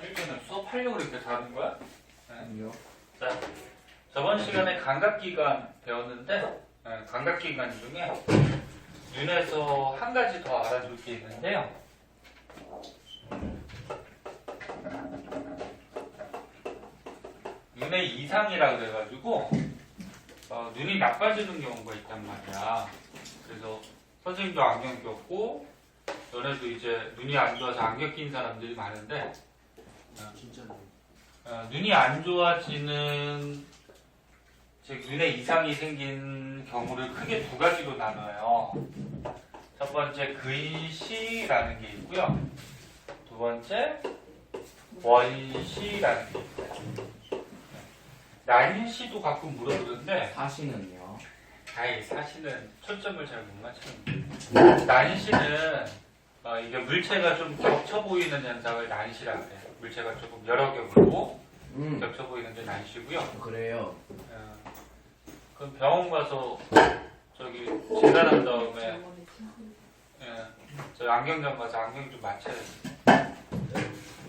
일단은 수업하려고 이렇게 자는 거야? 네. 아니요. 자, 저번 시간에 감각기관 배웠는데 감각기관 중에 눈에서 한 가지 더 알아줄 게 있는데요. 눈의 이상이라 그래가지고 눈이 나빠지는 경우가 있단 말이야. 그래서 선생님도 안경 꼈고 너네도 이제 눈이 안 좋아서 안경 낀 사람들이 많은데 진짜로. 눈이 안 좋아지는 즉 눈에 이상이 생긴 경우를 크게 두 가지로 나눠요. 첫 번째 근시라는 게 있고요. 두 번째 원시라는 게 있어요. 난시도 가끔 물어보는데 사시는요? 아이 사실은 초점을 잘 못 맞추는 난시는 이게 물체가 좀 겹쳐 보이는 현상을 난시라고 해요. 물체가 조금 여러 겹으로 겹쳐 보이는 게 난시고요. 그래요. 그럼 병원 가서 저기 진단한 다음에 저 안경점 가서 안경 좀 맞춰야 돼요.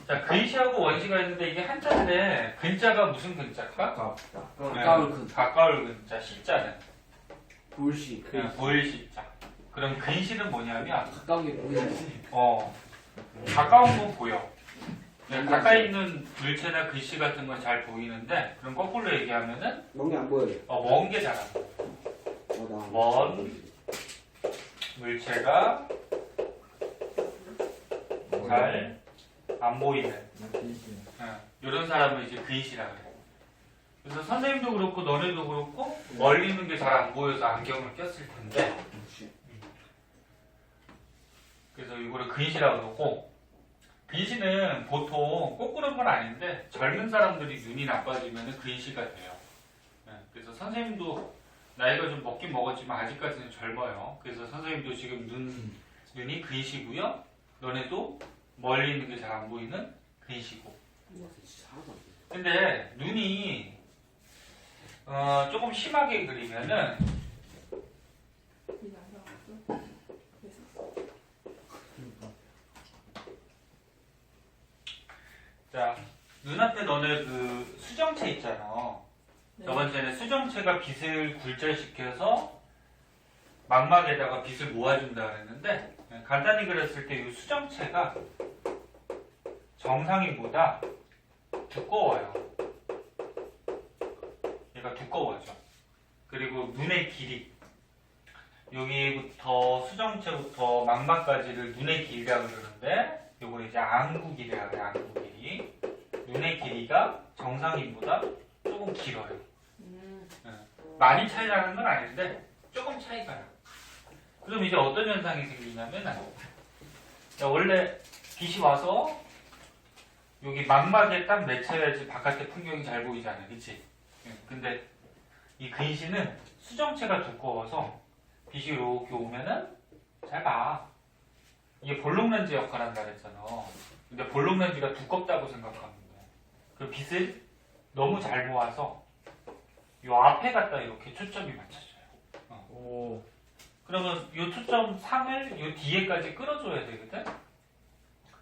자, 근시하고 원시가 있는데 이게 한자인데 근자가 무슨 근자일까? 가깝다. 네, 가까울 그 가까울 근자, 시자는 볼시. 보일 시자. 그럼 근시는 뭐냐면 가까운 게 보이지. 가까운 건 보여. 가까이 있는 물체나 글씨 같은 건 잘 보이는데 그럼 거꾸로 얘기하면은 먼 게 안 보여요. 먼 게 잘 안 보여. 먼 물체가 잘 안 보이는 이런 사람을 이제 근시라 그래요. 그래서 선생님도 그렇고 너네도 그렇고 멀리 있는 게 잘 안 보여서 안경을 꼈을 텐데 그래서 이거를 근시라고 그러고 근시는 보통 꼭 그런 건 아닌데 젊은 사람들이 눈이 나빠지면 근시가 돼요. 그래서 선생님도 나이가 좀 먹긴 먹었지만 아직까지는 젊어요. 그래서 선생님도 지금 눈이 근시고요. 너네도 멀리 있는 게 잘 안 보이는 근시고. 근데 눈이 조금 심하게 그리면은 자, 눈앞에 너네 그 수정체 있잖아. 네. 저번전에 수정체가 빛을 굴절시켜서 망막에다가 빛을 모아준다 그랬는데 간단히 그렸을 때 이 수정체가 정상인보다 두꺼워요. 얘가 두꺼워져. 그리고 눈의 길이 여기부터 수정체부터 망막까지를 눈의 길이라고 그러는데 요걸 이제 안구 길이라고 해요. 안구 길이. 눈의 길이가 정상인보다 조금 길어요. 많이 차이 나는 건 아닌데 조금 차이가 나요. 그럼 이제 어떤 현상이 생기냐면 원래 빛이 와서 여기 망막에 딱 맺혀야지 바깥에 풍경이 잘 보이잖아요. 그치? 근데 이 근시는 수정체가 두꺼워서 빛이 이렇게 오면은 잘 봐. 이게 볼록렌즈 역할을 한다 그랬잖아. 근데 볼록렌즈가 두껍다고 생각하면 돼. 그 빛을 너무 잘 모아서 요 앞에 갖다 이렇게 초점이 맞춰져요. 오. 그러면 요 초점 상을 요 뒤에까지 끌어줘야 되거든?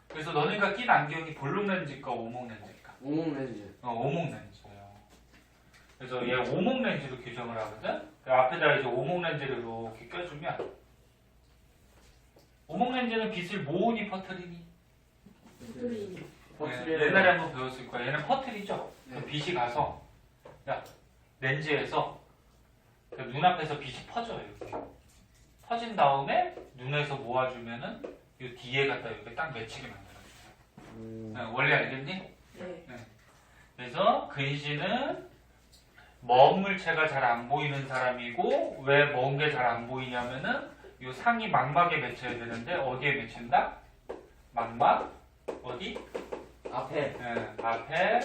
그래서 너네가 낀 안경이 볼록렌즈일까 오목렌즈일까? 오목렌즈. 오목렌즈예요. 그래서 얘 오목렌즈로 규정을 하거든? 그 앞에다 이제 오목렌즈를 이렇게 껴주면 오목렌즈는 빛을 모으니 퍼뜨리니? 옛날에 한번 배웠을 거야. 얘는 퍼뜨리죠? 그 빛이 가서 렌즈에서 그 눈앞에서 빛이 퍼져요. 이렇게. 퍼진 다음에 눈에서 모아주면은 이 뒤에 갖다 이렇게 딱 맺히게 만들어줘요. 원래 알겠니? 네. 그래서 근시는 먼 물체가 잘 안 보이는 사람이고 왜 먼 게 잘 안 보이냐면은 이 상이 망막에 맺혀야 되는데 어디에 맺힌다? 망막 어디? 앞에. 앞에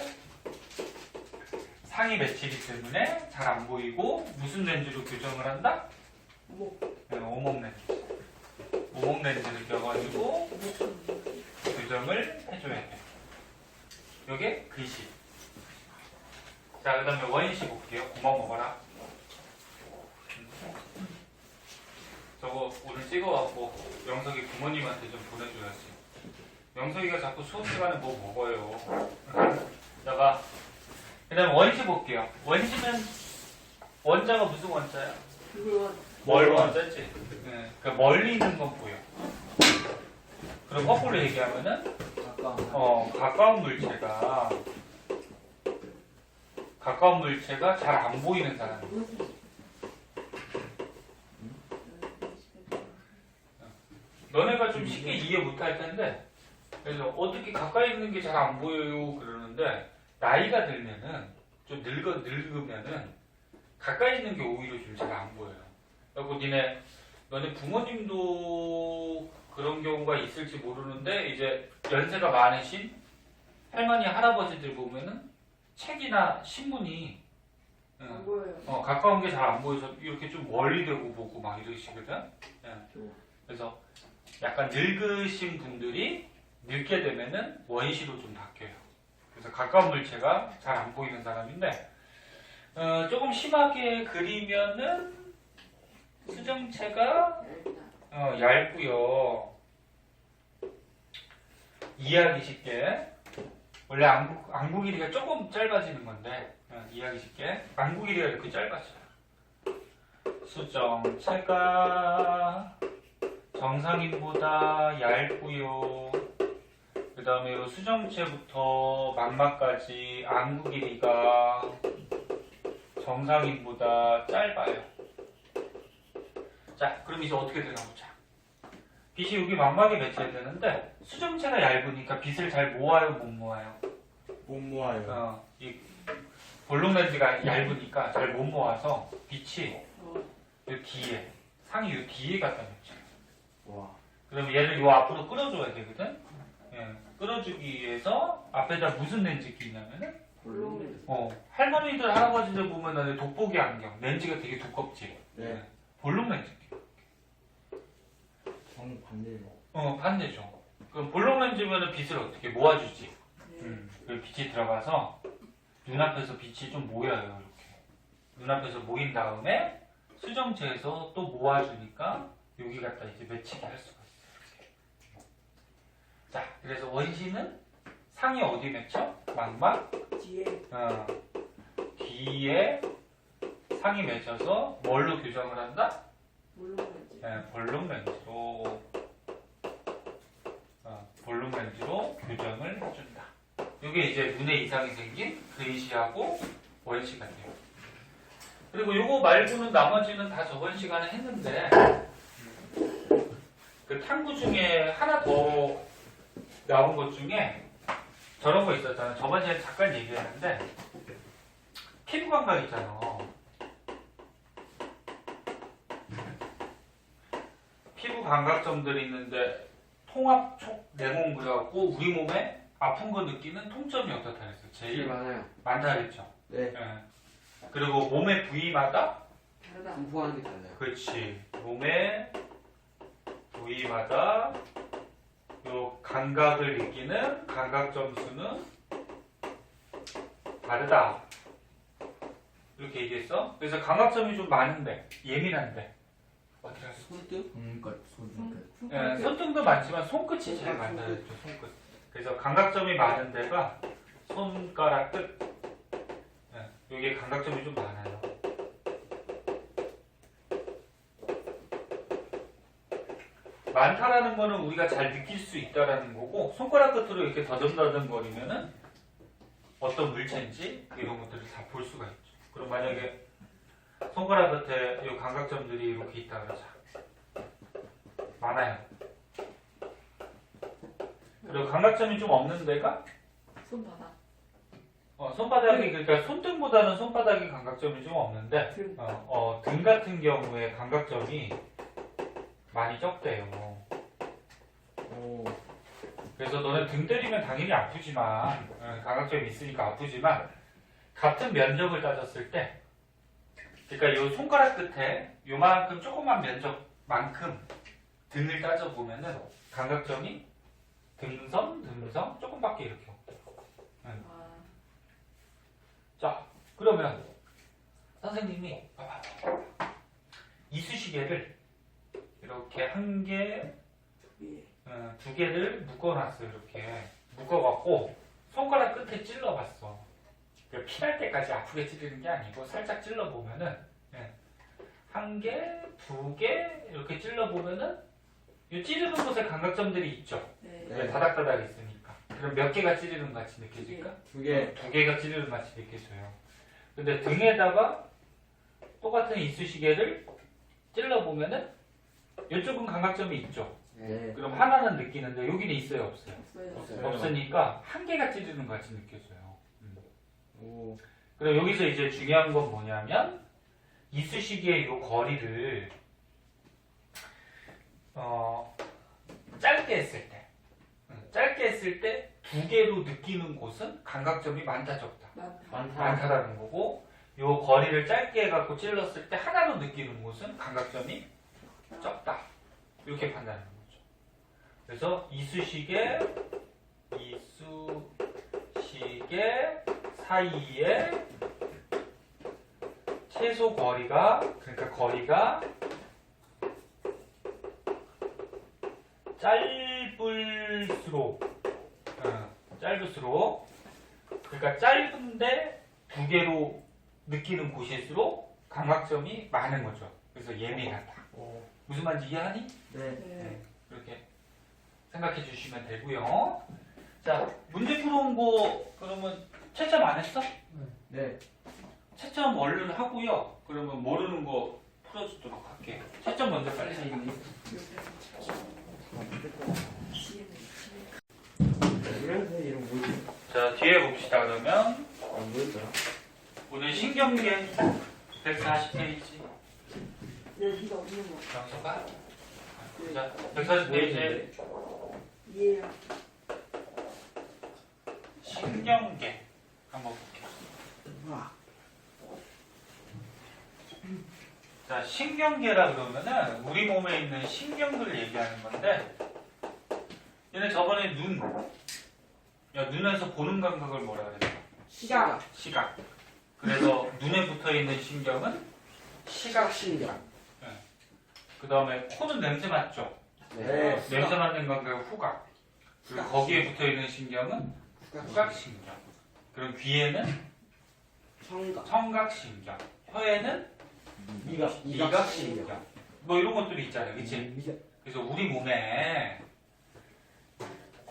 상이 맺히기 때문에 잘 안 보이고 무슨 렌즈로 교정을 한다? 오목 렌즈. 오목 렌즈를 껴가지고 교정을 해줘야 돼. 요게 근시. 자, 그 다음에 원시 볼게요. 고만 먹어라. 저거 오늘 찍어갖고 영석이 부모님한테 좀 보내줘야지. 명석이가 자꾸 수업 시간에 뭐 먹어요. 자, 봐. 그 다음에 원시 볼게요. 원시는 원자가 무슨 원자야? 멀 원자지. 네. 그 멀리 있는 건 보여. 그럼 거꾸로 얘기하면은 가까운 물체가 잘 안 보이는 사람. 너네가 좀 쉽게 이해 못할 텐데, 그래서 어떻게 가까이 있는 게 잘 안 보여요 그러는데, 나이가 들면은 좀 늙으면은 가까이 있는 게 오히려 좀 잘 안 보여요. 그리고 너네 부모님도 그런 경우가 있을지 모르는데, 이제 연세가 많으신 할머니 할아버지들 보면은 책이나 신문이 안 보여요. 가까운 게 잘 안 보여서 이렇게 좀 멀리 대고 보고 막 이러시거든. 그래서 약간 늙으신 분들이 늙게 되면은 원시로 좀 바뀌어요. 그래서 가까운 물체가 잘 안 보이는 사람인데, 조금 심하게 그리면은 수정체가 얇고요. 이해하기 쉽게, 원래 안구 길이가 조금 짧아지는 건데, 이해하기 쉽게 안구 길이가 이렇게 짧아져요. 수정체가 정상인보다 얇고요. 그 다음에 수정체부터 망막까지 안구 길이가 정상인보다 짧아요. 자, 그럼 이제 어떻게 되나 보자. 빛이 여기 망막에 매체되는데 수정체가 얇으니까 빛을 잘 모아요, 못 모아요? 못 모아요. 이 볼록 렌즈가 얇으니까 잘 못 모아서 빛이 이 뒤에, 상이 이 뒤에 갖다 맺혀요. 와. 그럼 얘를 요 앞으로 끌어줘야 되거든? 예, 끌어주기 위해서 앞에다 무슨 렌즈 끼냐면은 할머니들, 할아버지들 보면은 돋보기 안경, 렌즈가 되게 두껍지? 네. 볼록 렌즈 끼. 반대로. 반대죠. 그럼 볼록 렌즈면은 빛을 어떻게 모아주지? 그 빛이 들어가서 눈앞에서 빛이 좀 모여요, 이렇게. 눈앞에서 모인 다음에 수정체에서 또 모아주니까 여기 갖다 이제 맺히게 할 수가 있어요. 이렇게. 자, 그래서 원시는 상이 어디 맺혀? 망막? 뒤에. 뒤에 상이 맺혀서 뭘로 교정을 한다? 물론이지. 볼록 렌즈로. 볼록 렌즈로 교정을 해준다. 이게 이제 눈에 이상이 생긴 그레이시하고 원시가 돼요. 그리고 요거 말고는 나머지는 다 저번 시간에 했는데, 그 탐구 중에 하나 더 나온 것 중에 저런 거 있었잖아. 저번 시간에 잠깐 얘기했는데, 피부 감각 있잖아. 피부 감각점들이 있는데, 통합 촉 내공 그래갖고 우리 몸에 아픈 거 느끼는 통점이 어떻다 그랬어? 제일 많아요. 많다 그랬죠. 네. 그리고 몸의 부위마다 다르다. 분포하는 게 달라요. 그렇지. 몸의 부위마다 요 감각을 느끼는 감각 점수는 다르다. 이렇게 얘기했어. 그래서 감각점이 좀 많은데 예민한데 어떻게 할수 있어? 손등? 손가락. 손등도 많지만 손끝이 제일 많다 그랬죠. 손끝. 그래서 감각점이 많은 데가 손가락 끝. 여기에 감각점이 좀 많아요. 많다라는 거는 우리가 잘 느낄 수 있다라는 거고, 손가락 끝으로 이렇게 더듬더듬 거리면은 어떤 물체인지 이런 것들을 다 볼 수가 있죠. 그럼 만약에 손가락 끝에 이 감각점들이 이렇게 있다 그러자. 많아요. 그리고 감각점이 좀 없는 데가 손바닥. 손바닥이, 그러니까 손등보다는 손바닥이 감각점이 좀 없는데, 등. 등 같은 경우에 감각점이 많이 적대요. 오. 그래서 너는 등 때리면 당연히 아프지만, 감각점이 있으니까 아프지만, 같은 면적을 따졌을 때, 그러니까 이 손가락 끝에 요만큼 조그만 면적만큼 등을 따져보면은 감각점이 등성 조금밖에 이렇게 없대요. 자, 그러면 선생님이 봐봐. 이쑤시개를 이렇게 한 개, 두 개를 묶어놨어요. 이렇게 묶어갖고 손가락 끝에 찔러봤어. 그러니까 피날 때까지 아프게 찌르는 게 아니고 살짝 찔러보면은 한 개, 두 개 이렇게 찔러보면은 이 찌르는 곳에 감각점들이 있죠. 네. 네. 다닥다닥 있으니까. 그럼 몇 개가 찌르는 것 같이 느껴질까? 2개. 두 개가 찌르는 것 같이 느껴져요. 근데 등에다가 똑같은 이쑤시개를 찔러보면은 이쪽은 감각점이 있죠. 네. 그럼 하나는 느끼는데 여기는 있어요, 없어요? 없어요. 없으니까 한 개가 찌르는 것 같이 느껴져요. 오. 그럼 여기서 이제 중요한 건 뭐냐면 이쑤시개의 요 거리를 짧게 했을 때, 짧게 했을 때 두 개로 느끼는 곳은 감각점이 많다 적다. 많다라는 거고, 요 거리를 짧게 해갖고 찔렀을 때 하나로 느끼는 곳은 감각점이 적다. 이렇게 판단하는 거죠. 그래서 이쑤시개 사이에 최소 거리가, 그러니까 거리가 짧을수록, 그러니까 짧은데 두 개로 느끼는 곳일수록 감각점이 많은 거죠. 그래서 예민하다. 무슨 말인지 이해하니? 네. 네. 이렇게 생각해 주시면 되고요. 자, 문제 풀어온 거 그러면 채점 안 했어? 네. 채점 얼른 하고요. 그러면 모르는 거 풀어주도록 할게요. 채점 먼저 빨리 해. 이름 뭐지? 자, 뒤에 봅시다. 그러면 뭐였더라? 오늘 신경계 140페이지. 네, 네가 없는 거. 영서가? 자, 140페이지에 이해요. 신경계 한번 볼게요. 와. 자, 신경계라 그러면은 우리 몸에 있는 신경들을 얘기하는 건데, 얘는 저번에 눈에서 보는 감각을 뭐라 그랬어? 시각. 시각. 그래서 눈에 붙어 있는 신경은 시각신경. 그 다음에 코는 냄새 맡죠? 네. 냄새 맡는 감각은 후각. 그리고 거기에 붙어 있는 신경은 후각신경. 그럼 귀에는 청각. 청각신경. 혀에는 미각신경. 뭐 이런 것들이 있잖아요. 그치? 그래서 우리 몸에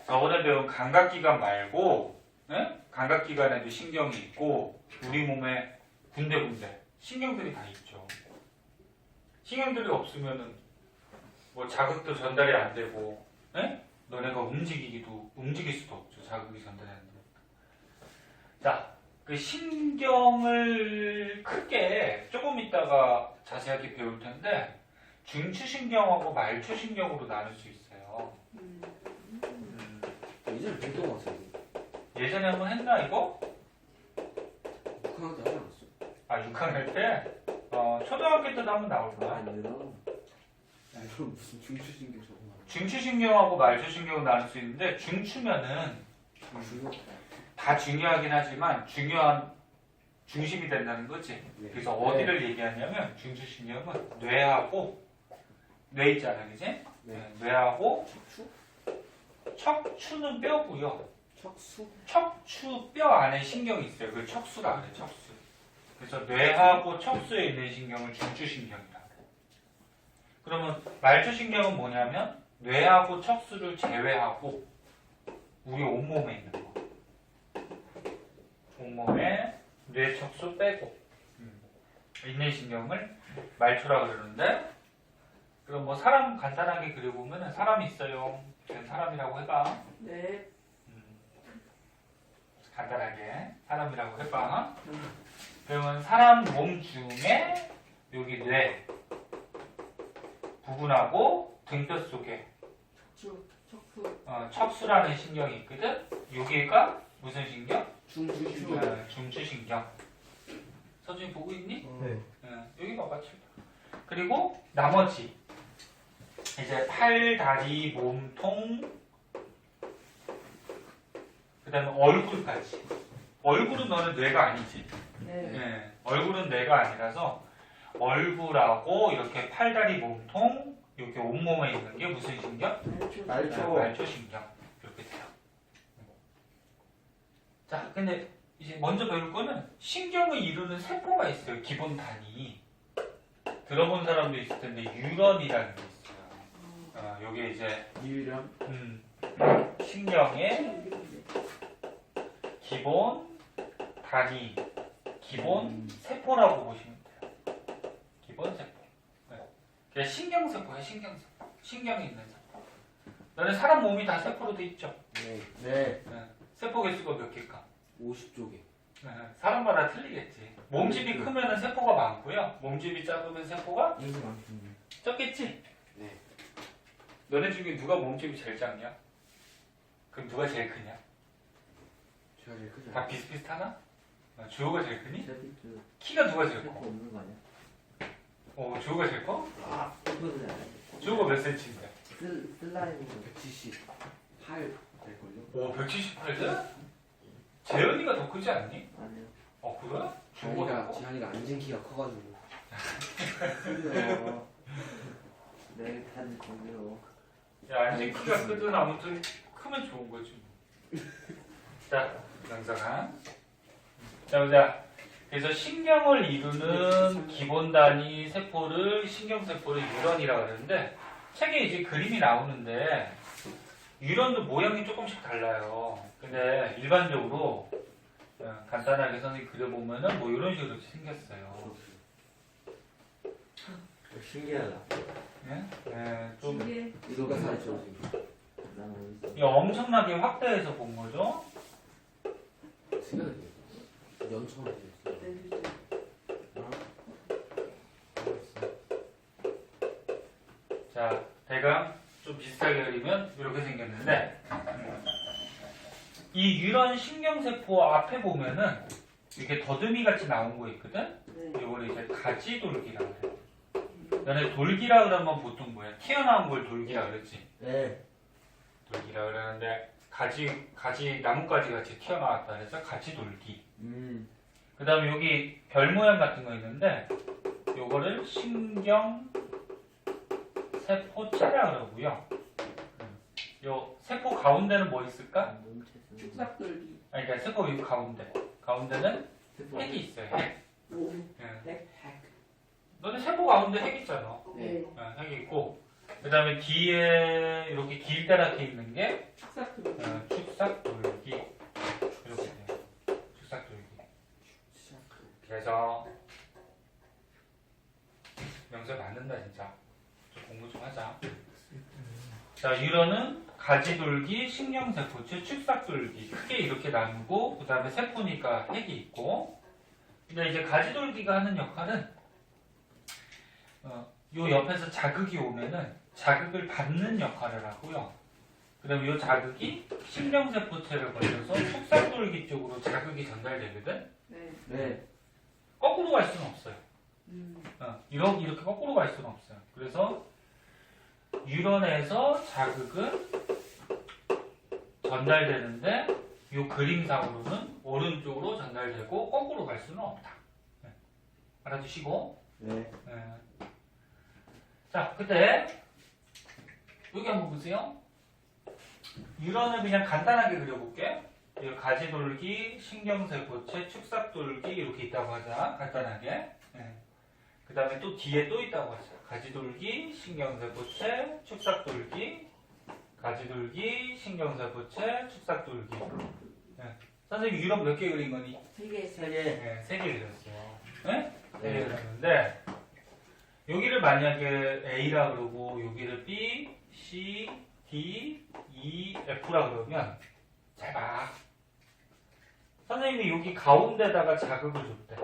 저번에 배운 감각기관 말고, 감각기관에도 신경이 있고, 우리 몸에 군데군데 신경들이 다 있죠. 신경들이 없으면은 뭐 자극도 전달이 안 되고, 너네가 움직일 수도 없죠. 자극이 전달이 안 되니까. 자, 그 신경을 크게 조금 있다가 자세하게 배울 텐데, 중추신경하고 말초신경으로 나눌 수 있어요. 이제는 변동 왔어요. 예전에 한번 했나 이거? 6학년 때 하지 않았어? 아 6학년 때? 초등학교 때도 한번 나올 거야. 아니요. 그럼 무슨 중추신경 저거 중추신경하고 말초신경을 나눌 수 있는데 중추면은 다 중요하긴 하지만 중요한 중심이 된다는 거지. 네. 그래서 어디를 얘기하냐면 중추신경은 뇌하고 뇌 있잖아, 그지? 네. 뇌하고 척추? 척추는 뼈고요. 척수? 척추 뼈 안에 신경이 있어요. 그걸 척수라 그래, 척수. 그래서 뇌하고 척수에 있는 신경을 중추신경이라 그래. 그러면 말초신경은 뭐냐면 뇌하고 척수를 제외하고 우리 온몸에 있는 거. 온몸에 뇌, 척수 빼고 있는 신경을 말초라 그러는데, 그럼 뭐 사람 간단하게 그려보면 사람이 있어요. 그냥 사람이라고 해봐. 네. 간단하게 사람이라고 해봐. 그러면 사람 몸 중에 여기 뇌 부분하고 등뼈 속에 척추. 척수라는 신경이 있거든. 여기가 무슨 신경? 중추신경. 중추신경. 서준이 보고 있니? 네. 여기 봐봐. 그리고 나머지 이제 팔, 다리, 몸통, 그 다음에 얼굴까지. 얼굴은 너는 뇌가 아니지. 네. 얼굴은 뇌가 아니라서 얼굴하고 이렇게 팔, 다리, 몸통, 이렇게 온몸에 있는 게 무슨 신경? 말초. 말초신경. 이렇게 돼요. 자, 근데 이제 먼저 배울 거는 신경을 이루는 세포가 있어요. 기본 단위. 들어본 사람도 있을 텐데 뉴런이라는 게 있어요. 요게 이제 유령. 신경의 기본 단위, 기본 세포라고 보시면 돼요. 기본 세포. 네. 그냥 신경세포예요, 신경세포. 신경이 있는 세포. 너네 사람 몸이 다 세포로 돼 있죠? 네. 네. 세포 개수가 몇 개일까? 50쪽에. 네. 사람마다 틀리겠지. 몸집이 크면 세포가 많고요. 몸집이 작으면 세포가 이거 많군요. 적겠지? 네. 너네 중에 누가 몸집이 제일 작냐? 그럼 누가 제일 크냐? 제가 제일 크죠. 다 비슷비슷하나? 주호가 제일 크니? 세비트 키가 누가 제일 세포 커? 없는 거 아니야? 주호가 제일 커? 아, 이거는 주호가 몇 센치인데? 슬라임이 178 될걸요? 오, 178대? 재현이가 더 크지 않니? 아니요. 그래? 주호가 더 커? 지한이가 앉은 키가 커가지고. 그래요. 네, 다들 공유로. 야, 아직 키가 크든 아무튼 크면 좋은 거지. 자, 영상아. 자, 보자. 그래서 신경을 이루는 기본 단위 세포를 신경세포를 유런이라고 하는데 책에 이제 그림이 나오는데 유런도 모양이 조금씩 달라요. 근데 일반적으로 간단하게 선생님이 그려보면은 뭐 이런 식으로 생겼어요. 신기하다. 네? 네, 좀 이게 이거가 살죠 지금. 난 어디 있어? 이게 엄청나게 확대해서 본 거죠. 신기하다. 연처럼 생겼어요. 내주죠. 자, 대강 좀 비슷하게 그리면 이렇게 생겼는데 이 유런 신경세포 앞에 보면은 이렇게 더듬이 같이 나온 거 있거든? 네. 이걸 이제 가지돌기라고 해요. 너네 돌기라 그러면 보통 뭐야? 튀어나온 걸 돌기라 그랬지? 네. 돌기라 그러는데 가지 나뭇가지 같이 튀어나왔다 그래서 가지돌기. 그 다음에 여기 별 모양 같은 거 있는데 요거를 신경세포체라 그러고요. 요 세포 가운데는 뭐 있을까? 축삭돌기. 아니 그러니까 세포 요 가운데는 세포. 핵이 있어요. 핵. 오. 예. 너네 세포 가운데 핵 있잖아. 네. 핵이 있고 그 다음에 뒤에 이렇게 길다랗게 있는 게 축삭돌기. 축삭돌기 이렇게 돼요. 축삭돌기. 그래서 명세 맞는다 진짜. 좀 공부 좀 하자. 자, 유런은 가지돌기, 신경세포체, 축삭돌기 크게 이렇게 나누고 그 다음에 세포니까 핵이 있고 근데 이제 가지돌기가 하는 역할은 요 옆에서 자극이 오면은 자극을 받는 역할을 하고요. 그 다음에 요 자극이 신경세포체를 걸려서 축삭돌기 쪽으로 자극이 전달되거든. 네. 네. 거꾸로 갈 수는 없어요. 음. 이렇게 거꾸로 갈 수는 없어요. 그래서 유런에서 자극은 전달되는데 이 그림상으로는 오른쪽으로 전달되고 거꾸로 갈 수는 없다. 네. 알아두시고 네. 자, 그때 여기 한번 보세요. 유런을 그냥 간단하게 그려볼게. 이 가지돌기, 신경세포체, 축삭돌기 이렇게 있다고 하자. 간단하게. 그 다음에 또 뒤에 또 있다고 하자. 가지돌기, 신경세포체, 축삭돌기, 가지돌기, 신경세포체, 축삭돌기. 선생님 유런 몇 개 그린 거니? 3개. 3개. 3개 그렸어요. 네? 3개 그렸는데 여기를 만약에 A라 그러고 여기를 B, C, D, E, F라 그러면 잘 봐. 선생님이 여기 가운데다가 자극을 줬대.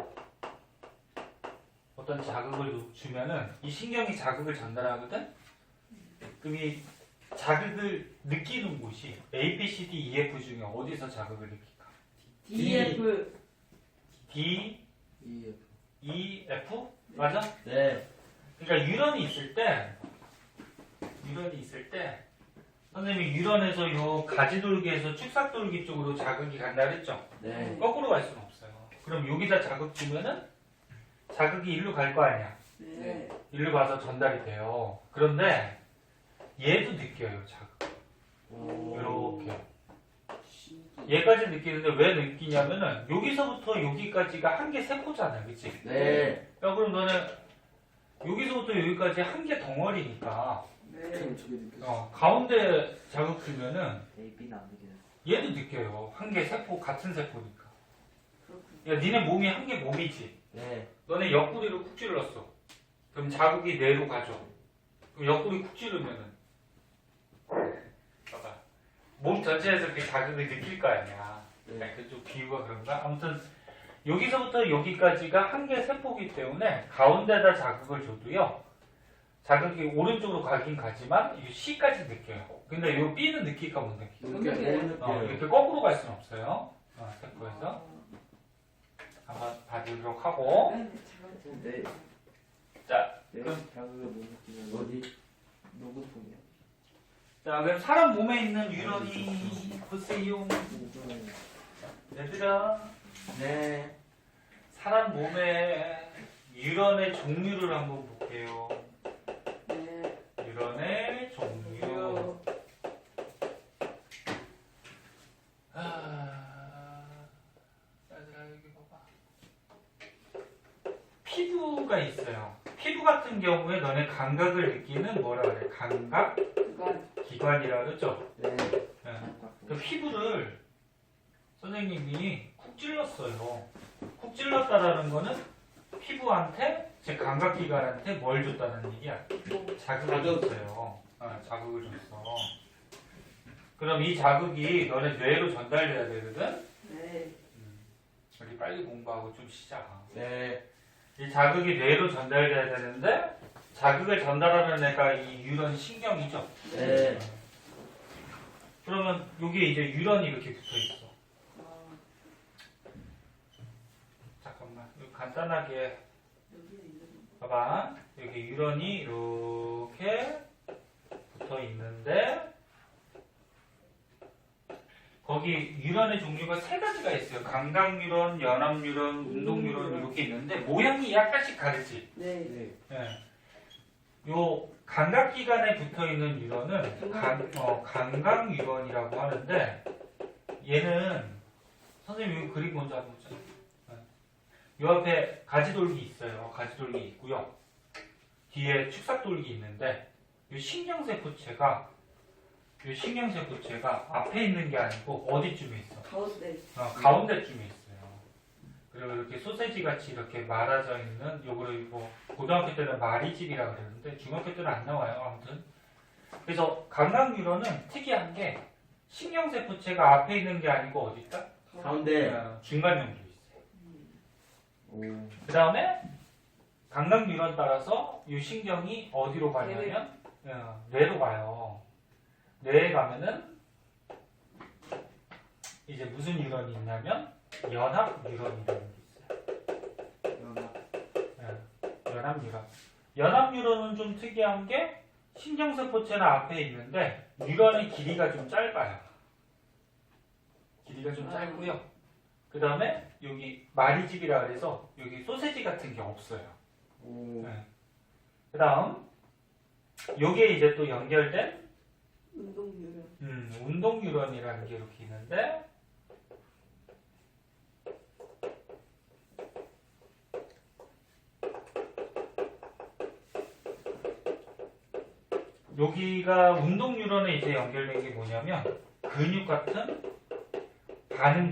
어떤 자극을 주면은 이 신경이 자극을 전달하거든? 그럼 이 자극을 느끼는 곳이 A, B, C, D, E, F 중에 어디서 자극을 느낄까? DF. D, E. E, F? 맞아? 네. 그러니까 유런이 있을 때 선생님이 유런에서 요 가지돌기에서 축삭돌기 쪽으로 자극이 간다 그랬죠? 네. 거꾸로 갈 수는 없어요. 그럼 여기다 자극 주면은 자극이 일로 갈 거 아니야. 네. 일로 가서 전달이 돼요. 그런데 얘도 느껴요. 자극. 이렇게. 얘까지 느끼는데 왜 느끼냐면은 여기서부터 여기까지가 한 개 세포잖아요. 그치? 네. 야, 그럼 너는 여기서부터 여기까지 한 개 덩어리니까 네. 저게 느껴져. 가운데 자극 주면은 A, B는 안 되겠어. 얘도 느껴요. 한 개 세포, 같은 세포니까. 그렇군요. 야, 니네 몸이 한 개 몸이지? 네. 너네 옆구리를 쿡 찔렀어. 그럼 자극이 뇌로 가죠. 그럼 옆구리 쿡 찌르면은 봐봐. 몸 전체에서 그 자극을 느낄 거 아니야. 네. 좀 비유가 그런가? 아무튼 여기서부터 여기까지가 한 개 세포기 때문에 가운데다 자극을 줘도요. 자극이 오른쪽으로 가긴 가지만 이 C까지 느껴요. 근데 이 B는 느낄까 못 느끼? 못 느껴요. 네. 못 느껴요. 이렇게 거꾸로 갈 수는 없어요. 세포에서 한번 봐주도록 하고. 네. 자, 네. 그럼- 자극을 못 느끼면 어디? 녹음통이요. 자, 그럼 사람 몸에 있는 유런이 보세요. 얘들아, 네. 사람 몸에 유런의 종류를 한번 볼게요. 네. 유런의 종류. 얘들아, 여기 봐봐. 피부가 있어요. 피부 같은 경우에 너네 감각을 느끼는 뭐라 그래? 감각 그건 기관이라 그러죠? 네. 예. 그 피부를 선생님이 쿡 찔렀어요. 쿡 찔렀다라는 거는 피부한테 제 감각기관한테 뭘 줬다는 얘기야? 자극을 줬어요. 자극을 줬어. 그럼 이 자극이 너네 뇌로 전달돼야 되거든? 네. 우리 빨리 공부하고 좀 쉬자. 네. 이 자극이 뇌로 전달돼야 되는데 자극을 전달하는 애가 이 유런 신경이죠? 네. 그러면 여기에 이제 유런이 이렇게 붙어 있어. 아, 잠깐만. 이거 간단하게 여기는 있는 봐봐. 여기 유런이 이렇게 붙어 있는데 거기 유런의 종류가 세 가지가 있어요. 감각 유런, 연합 유런, 운동 유런 이렇게 있는데 모양이 약간씩 다르지. 네. 네. 예. 요 감각 기관에 붙어 있는 유런은 감각 유런이라고 하는데 얘는 선생님 이 그림 먼저 한번 보자. 요 앞에 가지돌기 있어요. 가지돌기 있고요. 뒤에 축삭돌기 있는데 이 신경세포체가 앞에 있는 게 아니고 어디쯤에 있어? 가운데. 가운데쯤에 있어요. 그리고 이렇게 소세지 같이 이렇게 말아져 있는 요거를 뭐 고등학교 때는 마리집이라 그러는데 중학교 때는 안 나와요. 아무튼 그래서 감각 뉴런은 특이한 게 신경세포체가 앞에 있는 게 아니고 어디 있다? 가운데. 중간 정도 있어요. 오. 그 다음에 감각 뉴런 따라서 이 신경이 어디로 가냐면 뇌로 가요. 뇌에 가면은 이제 무슨 뉴런이 있냐면 연합 뉴런이라는 게 있어요. 연합 뉴런. 연합 뉴런은 좀 특이한 게 신경세포체는 앞에 있는데 뉴런의 길이가 좀 짧아요. 길이가 좀 짧고요. 그 다음에 여기 마리집이라 그래서 여기 소세지 같은 게 없어요. 오. 그 다음 여기에 이제 또 연결된 운동 유령. 운동 뉴런이라는 게 이렇게 있는데 여기가 운동 뉴런에 이제 연결된 게 뭐냐면 근육 같은 반응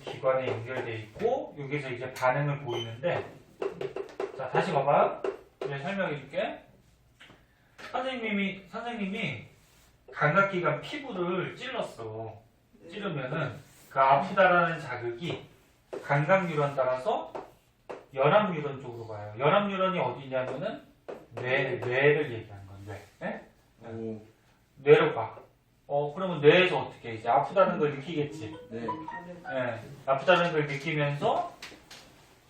기관에 연결돼 있고 여기서 이제 반응을 보이는데 자 다시 봐봐. 내가 설명해 줄게. 선생님이 감각기관 피부를 찔렀어. 찌르면은 그 아프다라는 자극이 감각 뉴런 따라서 연합 뉴런 쪽으로 가요. 연합 뉴런이 어디냐면은 뇌를 얘기하는 건 뇌. 네? 오. 뇌로 가. 그러면 뇌에서 어떻게 이제 아프다는 걸 느끼겠지. 네. 예, 아프다는 걸 느끼면서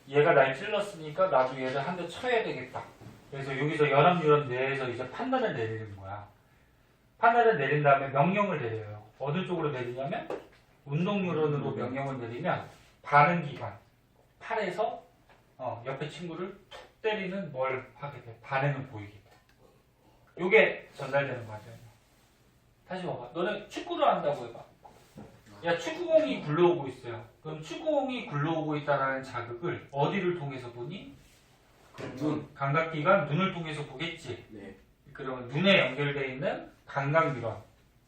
얘가 날 찔렀으니까 나도 얘를 한 대 쳐야 되겠다. 그래서 여기서 연합 뉴런 뇌에서 이제 판단을 내리는 거야. 판단을 내린 다음에 명령을 내려요. 어느 쪽으로 내리냐면 운동 뉴런으로 명령을 내리면 반응 기관 팔에서 옆에 친구를 툭 때리는 뭘 하게 돼. 반응을 보이게 돼. 요게 전달되는 과정이야. 다시 봐봐. 너네 축구를 한다고 해봐. 야, 축구공이 굴러오고 있어요. 그럼 축구공이 굴러오고 있다는 자극을 어디를 통해서 보니? 눈. 감각기관 눈을 통해서 보겠지. 네. 그러면 눈에 연결되어 있는 감각뉴런,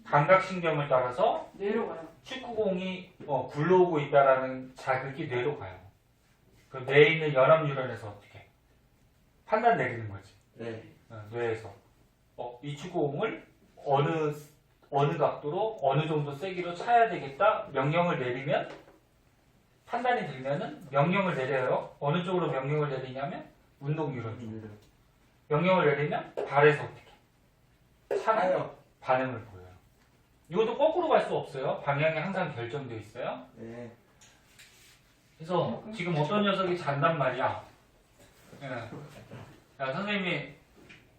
감각신경을 따라서 내려가요. 축구공이 굴러오고 있다라는 자극이 뇌로 가요. 그 뇌에 있는 연합뉴런에서 어떻게 판단 내리는 거지. 네. 뇌에서 이 축구공을 어느 각도로 어느 정도 세기로 차야 되겠다 명령을 내리면 판단이 들면은 명령을 내려요. 어느 쪽으로 명령을 내리냐면 운동뉴런 쪽. 명령을 내리면 발에서 어떻게 차는 반응을 보여요. 이것도 거꾸로 갈 수 없어요. 방향이 항상 결정되어 있어요. 네. 그래서 지금 어떤 녀석이 잔단 말이야. 예. 야, 선생님이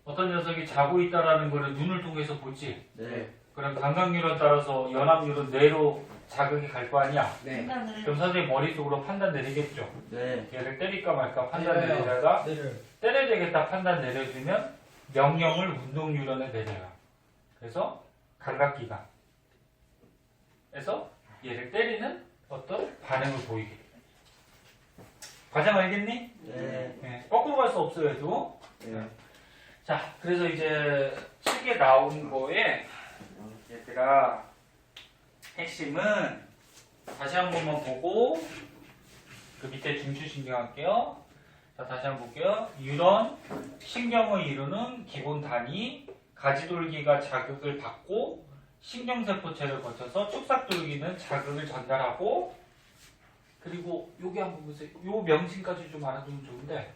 어떤 녀석이 자고 있다라는 거를 눈을 통해서 보지. 네. 그럼 감각뉴런 따라서 연합뉴런 뇌로 자극이 갈 거 아니야. 네. 그럼 선생님 머릿속으로 판단 내리겠죠. 네. 얘를 때릴까 말까 판단 때려요. 내리다가 때를. 때려야 되겠다 판단 내려주면 명령을 운동뉴런에 내려요. 그래서 감각기관에서 얘를 때리는 어떤 반응을 보이게 돼요. 과정 알겠니? 네. 네, 거꾸로 갈 수 없어요, 얘도. 네. 자, 그래서 이제 책에 나온 거에 얘들아 핵심은 다시 한 번만 보고 그 밑에 중추신경 할게요. 자, 다시 한번 볼게요. 뉴런, 신경을 이루는 기본 단위, 가지돌기가 자극을 받고 신경세포체를 거쳐서 축삭돌기는 자극을 전달하고 그리고 요게 한번 보세요. 요 명칭까지 좀 알아두면 좋은데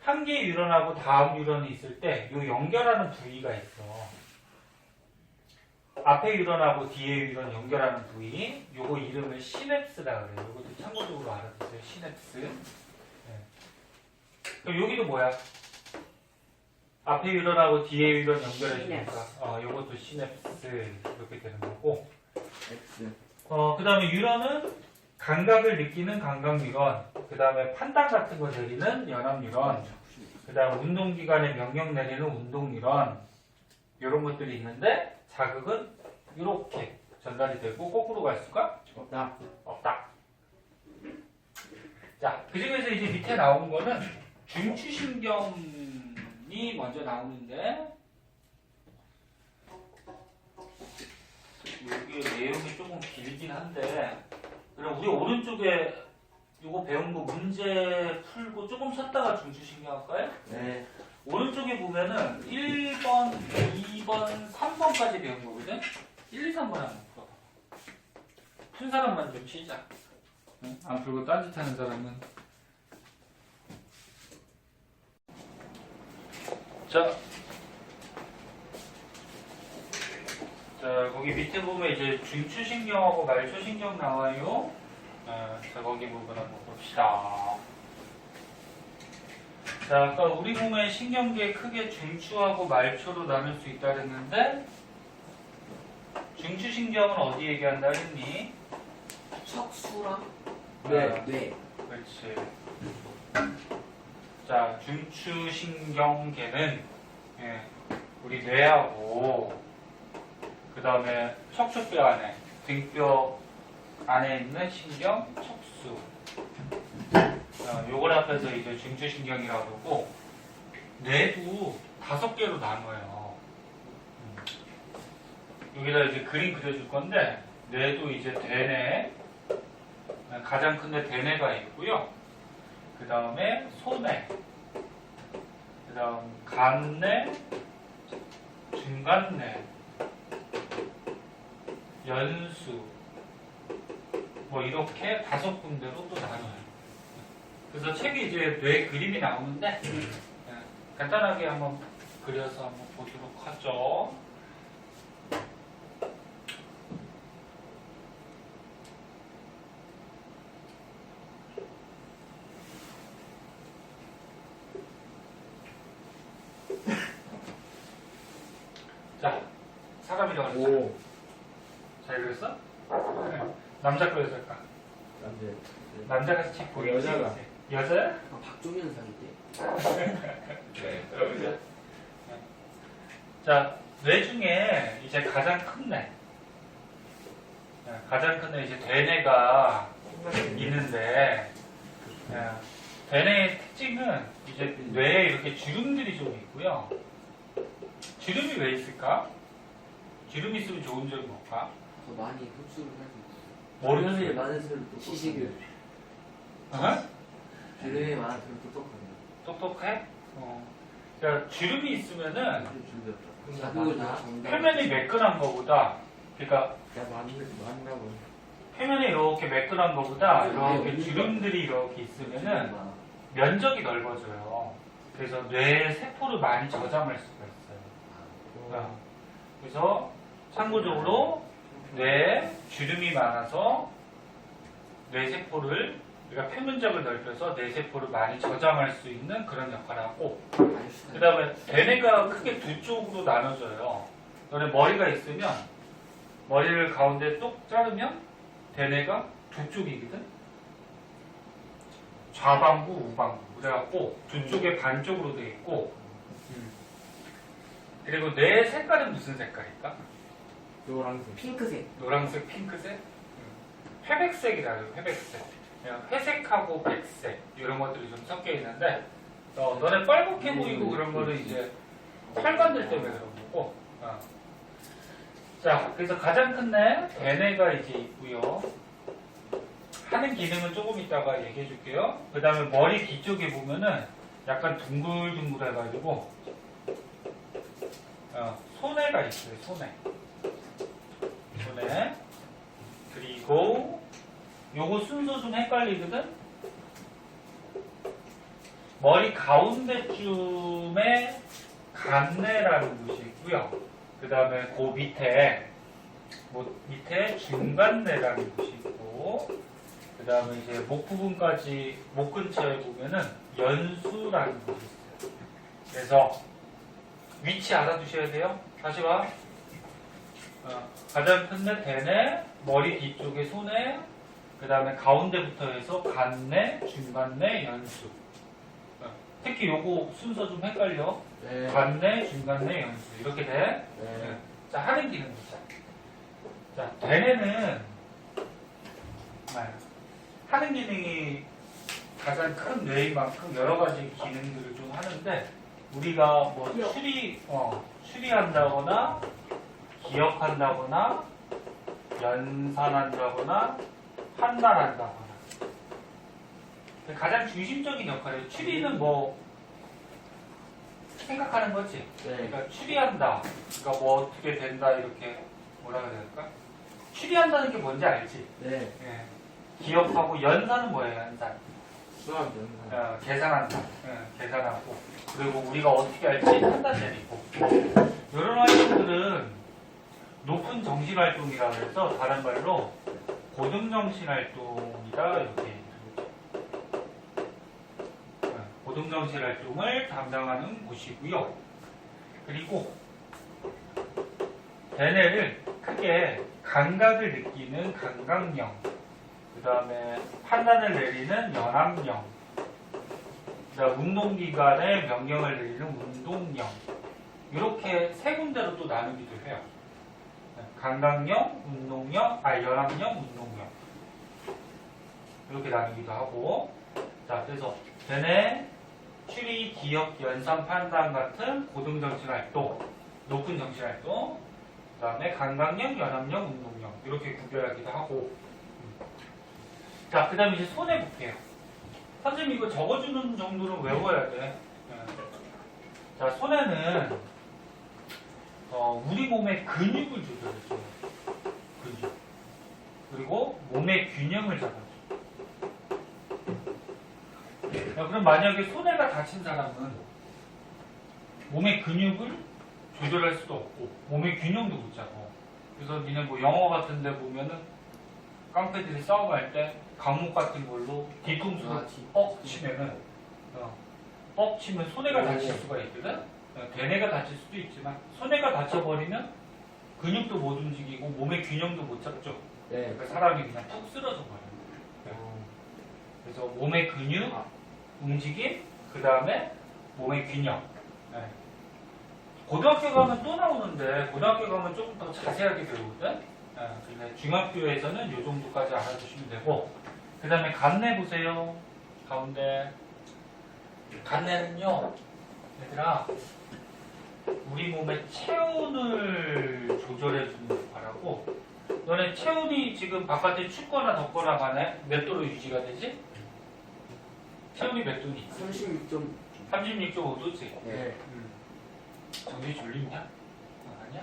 한 개의 뉴런하고 다음 뉴런이 있을 때 요 연결하는 부위가 있어. 앞에 뉴런하고 뒤에 뉴런 연결하는 부위 요거 이름을 시냅스라 그래요. 요것도 참고적으로 알아두세요. 시냅스. 네. 그럼 여기도 뭐야? 앞에 뉴런하고 뒤에 뉴런 연결해주니까 요것도 시냅스 이렇게 되는 거고 X. 그 다음에 뉴런은 감각을 느끼는 감각 뉴런, 그 다음에 판단 같은 거 내리는 연합 뉴런, 그 다음 운동기관에 명령 내리는 운동 뉴런 이런 것들이 있는데 자극은 이렇게 전달이 되고 거꾸로 갈 수가 없다. 없다. 자, 그 중에서 이제 밑에 나온 거는 중추신경이 먼저 나오는데 여기 내용이 조금 길긴 한데 그럼 우리 오른쪽에 이거 배운 거 문제 풀고 조금 쉬었다가 중추신경 할까요? 네. 오른쪽에 보면은 1번, 2번, 3번까지 배운 거거든? 1, 2, 3번 한번 풀어봐. 푼 사람만 좀 쉬자. 응? 안 풀고 딴짓하는 사람은. 자, 거기 밑에 보면 이제 중추신경하고 말초신경 나와요. 자, 거기 부분 한번 봅시다. 자, 아까 우리 몸의 신경계 크게 중추하고 말초로 나눌 수 있다 그랬는데 중추신경은 어디 얘기한다 그랬니? 척수랑 네. 네. 그렇지. 자, 중추신경계는 우리 뇌하고 그 다음에 척추뼈 안에 등뼈 안에 있는 신경 척수 요걸 합해서 이제 중추신경이라고 그러고 뇌도 5개로 나눠요. 여기다 이제 그림 그려줄 건데 뇌도 이제 대뇌 가장 큰데 대뇌가 있고요. 그 다음에 소뇌 그 다음 간뇌 중간뇌 연수 뭐 이렇게 5군데로 또 나눠요. 그래서 책에 이제 뇌 그림이 나오는데 간단하게 한번 그려서 한번 보도록 하죠. 자, 사람이라고 그랬죠? 오. 잘 그렸어? 남자 거 여자 거? 남자. 남자가 책 보이지? 여자가. 여자야? 아, 박종현 사기대. 그죠? 자, 뇌 중에 이제 가장 큰 뇌. 가장 큰 뇌, 이제 대뇌가 있는데, 대뇌의 특징은 이제 뇌에 이렇게 주름들이 좀 있고요. 주름이 왜 있을까? 주름이 있으면 좋은 점이 뭘까? 더 많이 흡수를 할 수 있어요. 머리를 많을수록 시식을. 어? 주름이 많을수록 똑똑하네요. 똑똑해? 자, 주름이 있으면은 자극을 다 전달. 표면이 매끈한 거보다, 그러니까 야, 맞나고. 표면이 이렇게 매끈한 거보다 이렇게 주름들이 이렇게 있으면은 면적이 넓어져요. 그래서 뇌의 세포를 많이 저장할 수가 있어요. 그래서 참고적으로 뇌에 주름이 많아서 뇌세포를, 그러니까 표면적을 넓혀서 뇌세포를 많이 저장할 수 있는 그런 역할을 하고, 그 다음에 대뇌가 크게 두 쪽으로 나눠져요. 너네 머리가 있으면 머리를 가운데 똑 자르면 대뇌가 두 쪽이거든. 좌방구, 우방구. 그래갖고 두 쪽에 반쪽으로 되어 있고, 그리고 뇌의 색깔은 무슨 색깔일까? 노란색. 핑크색. 노란색, 핑크색? 회백색이라 해요, 회백색. 그냥 회색하고 백색, 이런 것들이 좀 섞여 있는데, 너네 빨갛게 보이고 그런 거는 이제 혈관들 때문에 그런 거고. 자, 그래서 가장 큰 뇌, 대뇌가 이제 있고요. 하는 기능은 조금 이따가 얘기해 줄게요. 그 다음에 머리 뒤쪽에 보면은 약간 둥글둥글 해가지고, 소뇌가 있어요, 소뇌. 소뇌. 그리고, 요거 순서 좀 헷갈리거든? 머리 가운데쯤에 간뇌라는 곳이 있고요. 그 다음에 그 밑에, 밑에 중간뇌라는 곳이 있고, 그 다음에 이제 목 부분까지, 목 근처에 보면은 연수라는 곳이 있어요. 그래서 위치 알아두셔야 돼요. 다시 봐. 가장 큰 뇌, 대뇌, 머리 뒤쪽에 소뇌, 그 다음에 가운데부터 해서 간뇌, 중간뇌, 연수. 특히 요거 순서 좀 헷갈려. 네. 간뇌, 중간뇌, 연수. 이렇게 돼. 네. 자, 하는 기능 보자. 자, 대뇌는 하는 기능이 가장 큰 뇌인 만큼 여러 가지 기능들을 좀 하는데, 우리가 뭐 추리한다거나, 기억한다거나, 연산한다거나, 판단한다거나. 가장 중심적인 역할이에요. 추리는 뭐, 생각하는 거지. 네. 그러니까 추리한다. 그러니까 뭐 어떻게 된다, 이렇게 뭐라 그래야 될까? 추리한다는 게 뭔지 알지? 네. 예. 기억하고, 연산은 뭐예요, 연산? 수학 연산. 계산한다. 계산하고. 그리고 우리가 어떻게 할지 판단 내리고. 이런 활동들은 높은 정신활동이라고 해서 다른 말로 고등정신활동이다, 이렇게 얘기를 하죠. 고등정신활동을 담당하는 곳이고요. 그리고 대뇌를 크게 감각을 느끼는 감각령, 그 다음에 판단을 내리는 연합령, 그 다음 운동기관의 명령을 내리는 운동령, 이렇게 세 군데로 또 나누기도 해요. 감각령, 연합령, 운동령. 이렇게 나누기도 하고. 자, 그래서 대뇌, 추리, 기억, 연산, 판단 같은 고등정신활동, 높은 정신활동, 그 다음에 감각령, 연합령, 운동령. 이렇게 구별하기도 하고. 자, 그 다음에 이제 손해 볼게요. 선생님 이거 적어주는 정도는 외워야 돼. 자, 손해는 우리 몸의 근육을 조절해줘요. 근육. 그리고 몸의 균형을 잡아줘요. 야, 그럼 만약에 손해가 다친 사람은 몸의 근육을 조절할 수도 없고 몸의 균형도 못 잡고. 그래서 니네 뭐 영화 같은 데 보면은 깡패들이 싸움할 때 강목 같은 걸로 뒤통수를 뻑 치면은 뻑 치면 손해가 다칠 수가 있거든. 대뇌가 다칠 수도 있지만 손해가 다쳐버리면 근육도 못 움직이고 몸의 균형도 못 잡죠. 네. 그러니까 사람이 그냥 푹 쓰러져 버려요. 그래서 몸의 근육, 움직임, 그 다음에 몸의 균형. 네. 고등학교 가면 또 나오는데 고등학교 가면 조금 더 자세하게 배우거든. 네. 근데 중학교에서는 이 정도까지 알아두시면 되고, 그 다음에 간내 보세요. 가운데 간내는요, 얘들아, 우리 몸의 체온을 조절해주는 역할하고, 너네 체온이 지금 바깥에 춥거나 덥거나 간에 몇 도로 유지가 되지? 체온이 몇 도니? 36점. 36.5도지? 네. 정신이 졸리냐? 아니야?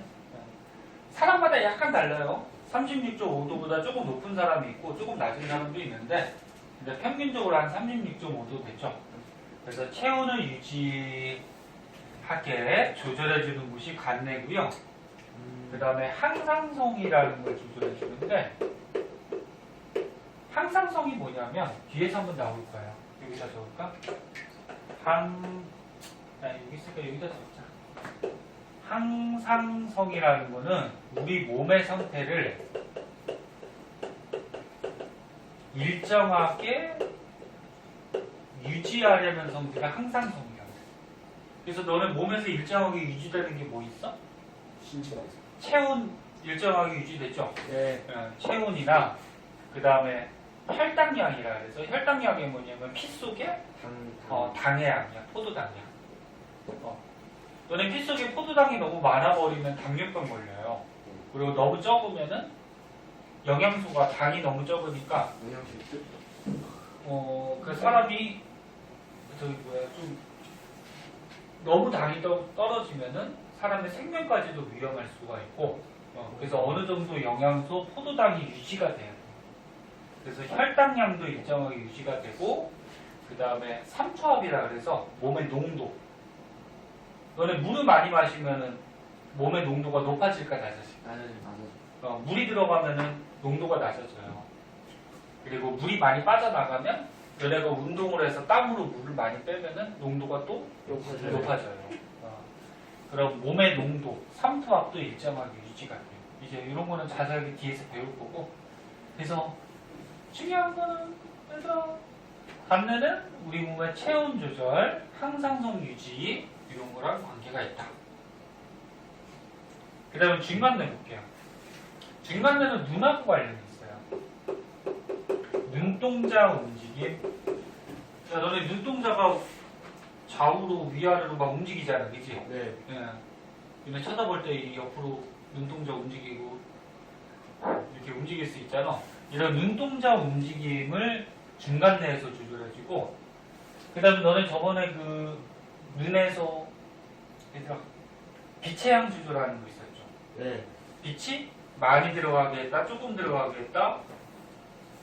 사람마다 약간 달라요. 36.5도보다 조금 높은 사람이 있고 조금 낮은 사람도 있는데, 근데 평균적으로 한 36.5도 되죠. 그래서 체온을 유지하게 조절해주는 곳이 간내고요. 그 다음에 항상성이라는 걸 조절해주는데, 항상성이 뭐냐면 뒤에서 한번 나올 거예요. 여기다 적을까? 여기 있으니까 여기다 적자. 항상성이라는 거는 우리 몸의 상태를 일정하게 유지하려는 성질이 항상성이라고 해요. 그래서 너는 몸에서 일정하게 유지되는 게 뭐 있어? 신체가 체온 일정하게 유지되죠? 네. 체온이나 그 다음에 혈당량이라 해서 혈당량이 뭐냐면 피 속에 당의 양이야. 포도당량. 너네 피 속에 포도당이 너무 많아버리면 당뇨병 걸려요. 그리고 너무 적으면은 영양소가 당이 너무 적으니까 영양실들? 그 사람이 좀 너무 당이 떨어지면은 사람의 생명까지도 위험할 수가 있고, 그래서 어느 정도 영양소 포도당이 유지가 돼요. 그래서 혈당량도 일정하게 유지가 되고, 그 다음에 삼투압이라 그래서 몸의 농도. 너네 물을 많이 마시면은 몸의 농도가 높아질까 낮아질까? 맞아요. 물이 들어가면은 농도가 낮아져요. 그리고 물이 많이 빠져나가면 너네가 운동을 해서 땀으로 물을 많이 빼면은 농도가 또 높아져요. 그럼 몸의 농도, 삼투압도 일정하게 유지가 돼요. 이제 이런 거는 자세하게 뒤에서 배울 거고. 그래서 중요한 거는 얘들아, 간내는 우리 몸의 체온 조절, 항상성 유지 이런 거랑 관계가 있다. 그 다음에 중간내 볼게요. 중간내는 눈하고 관련이 있어요. 눈동자 움직임. 자, 너네 눈동자가 좌우로 위아래로 막 움직이잖아, 그치? 네. 예. 근데 쳐다볼 때 이 옆으로 눈동자 움직이고 이렇게 움직일 수 있잖아. 이런 눈동자 움직임을 중간내에서 조절해주고, 그 다음에 너네 저번에 그 눈에서 얘들아 빛의 양 조절하는 거 있었죠? 네. 빛이 많이 들어가게 했다, 조금 들어가게 했다.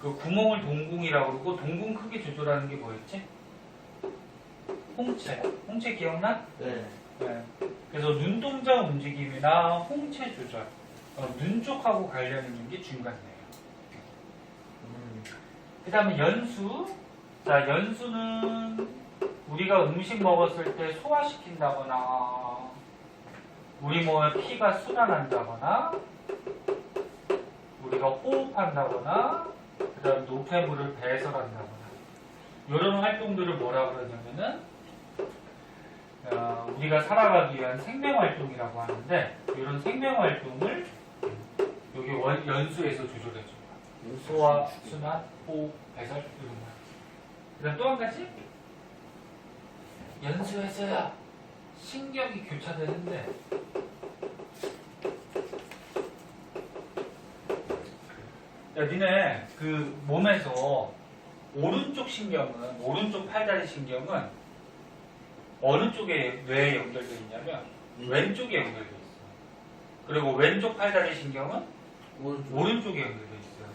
그 구멍을 동궁이라고 그러고, 동궁 크기 조절하는 게 뭐였지? 홍채. 홍채 기억나? 네. 네. 그래서 눈동자 움직임이나 홍채 조절, 눈 쪽하고 관련 있는 게 중간내예요. 그 다음에 연수. 자, 연수는 우리가 음식 먹었을 때 소화시킨다거나, 우리 몸에 피가 순환한다거나, 우리가 호흡한다거나, 그 다음 노폐물을 배설한다거나, 이런 활동들을 뭐라 그러냐면은 우리가 살아가기 위한 생명활동이라고 하는데, 이런 생명활동을 여기 연수에서 조절해줍니다. 소화, 순환, 호흡, 배설 이런 거. 그다음 또 한 가지, 연수에서야 신경이 교차되는데, 야, 니네 그 몸에서 오른쪽 신경은, 오른쪽 팔다리 신경은 어느 쪽에 뇌에 연결되어 있냐면 왼쪽에 연결되어 있어요. 그리고 왼쪽 팔다리 신경은 오른쪽에 연결되어 있어요.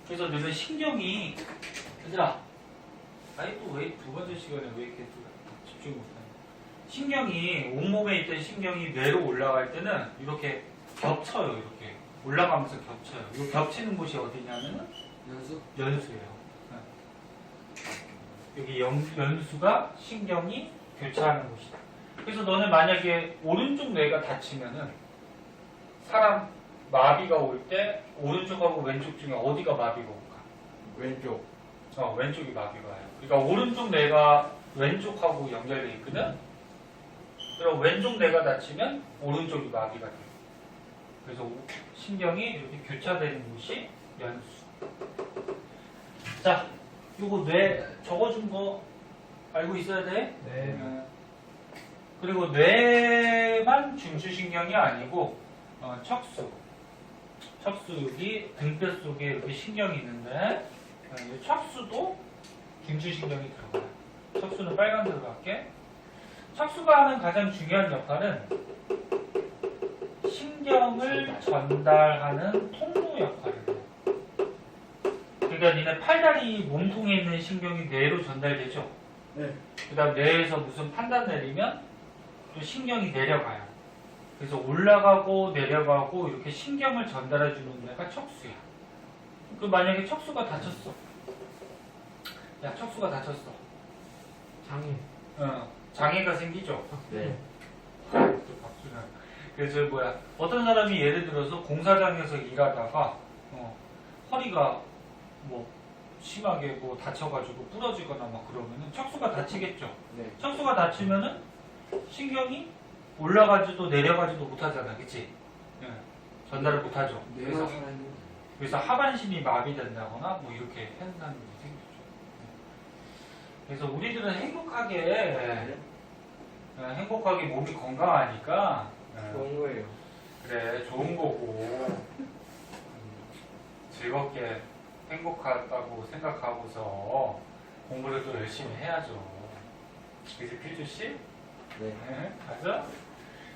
그래서 너는 신경이, 얘들아, 아니 또 왜 두 번째 시간에 왜 이렇게 집중 못하냐? 신경이, 온몸에 있던 신경이 뇌로 올라갈 때는 이렇게 겹쳐요. 이렇게 올라가면서 겹쳐요. 이 겹치는 곳이 어디냐면은 연수예요. 여기 연수가 신경이 교차하는 곳이다. 그래서 너는 만약에 오른쪽 뇌가 다치면은, 사람 마비가 올 때 오른쪽하고 왼쪽 중에 어디가 마비가 올까? 왼쪽. 왼쪽이 마비가 와요. 그러니까 오른쪽 뇌가 왼쪽하고 연결돼 있거든. 그럼 왼쪽 뇌가 다치면 오른쪽이 마비가 돼요. 그래서 신경이 이렇게 교차되는 곳이 연수. 자, 요거 뇌 적어준 거 알고 있어야 돼? 네. 그리고 뇌만 중추신경이 아니고 척수 여기 등뼈 속에 이렇게 신경이 있는데 이 척수도 중추신경이 들어가요. 척수는 빨간색으로 할게. 척수가 하는 가장 중요한 역할은 신경을 전달하는 통로 역할을 해요. 그러니까 니네 팔다리 몸통에 있는 신경이 뇌로 전달되죠. 네. 그 다음 뇌에서 무슨 판단 내리면 또 신경이 내려가요. 그래서 올라가고 내려가고 이렇게 신경을 전달해주는 데가 척수야. 그 만약에 척수가 다쳤어. 야, 척수가 다쳤어. 장애. 장애가 생기죠. 네. 그래서 어떤 사람이 예를 들어서 공사장에서 일하다가 허리가 뭐 심하게 뭐 다쳐가지고 부러지거나 막 그러면은 척수가 다치겠죠. 네. 척수가 다치면은 신경이 올라가지도 내려가지도 못하잖아, 그치? 예, 전달을 못하죠. 뇌가 살아있는 그래서 하반신이 마비된다거나 뭐 이렇게 현상이 생기죠. 그래서 우리들은 행복하게 몸이 건강하니까 좋은 거예요. 그래 좋은 거고 즐겁게 행복하다고 생각하고서 공부를 또 열심히 해야죠. 그래서 필주 씨? 네. 맞아?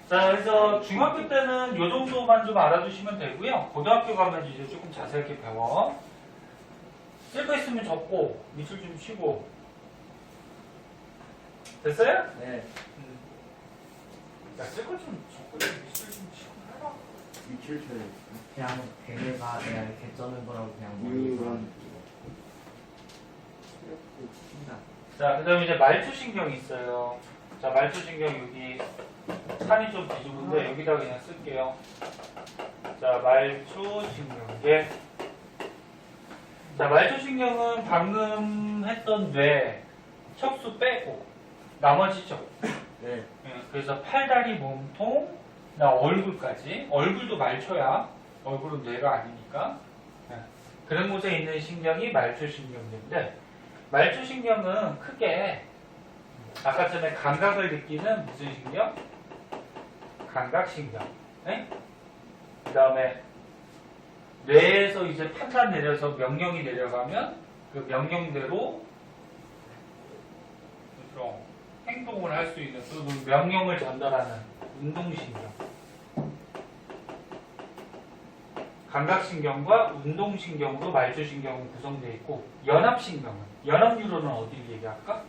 자, 그래서 중학교 때는 요 정도만 좀 알아두시면 되고요. 고등학교 가면 이제 조금 자세하게 배워. 쓸 거 있으면 적고 밑줄 좀 치고. 됐어요? 네. 야, 쓸 거 좀 적고 밑줄 좀 치고 해라. 밑줄 쳐야 돼. 그냥 대개가 내가 이렇게 써는 거라고 그냥 유런. 자, 그 다음에 이제 말초신경이 있어요. 자, 말초신경 여기 산이 좀 뒤집은데 여기다 그냥 쓸게요. 자, 말초신경계. 자, 말초신경은 방금 했던 뇌, 척수 빼고 나머지죠. 네. 그래서 팔다리, 몸통, 나 얼굴까지. 얼굴도 말초야. 얼굴은 뇌가 아니니까. 그런 곳에 있는 신경이 말초신경인데 말초신경은 크게 아까 전에 감각을 느끼는 무슨 신경? 감각신경. 네? 그 다음에 뇌에서 이제 판단 내려서 명령이 내려가면 그 명령대로 행동을 할 수 있는 또는 명령을 전달하는 운동신경. 감각신경과 운동신경으로 말초신경은 구성되어 있고 연합신경은 연합뉴런은 어디를 얘기할까?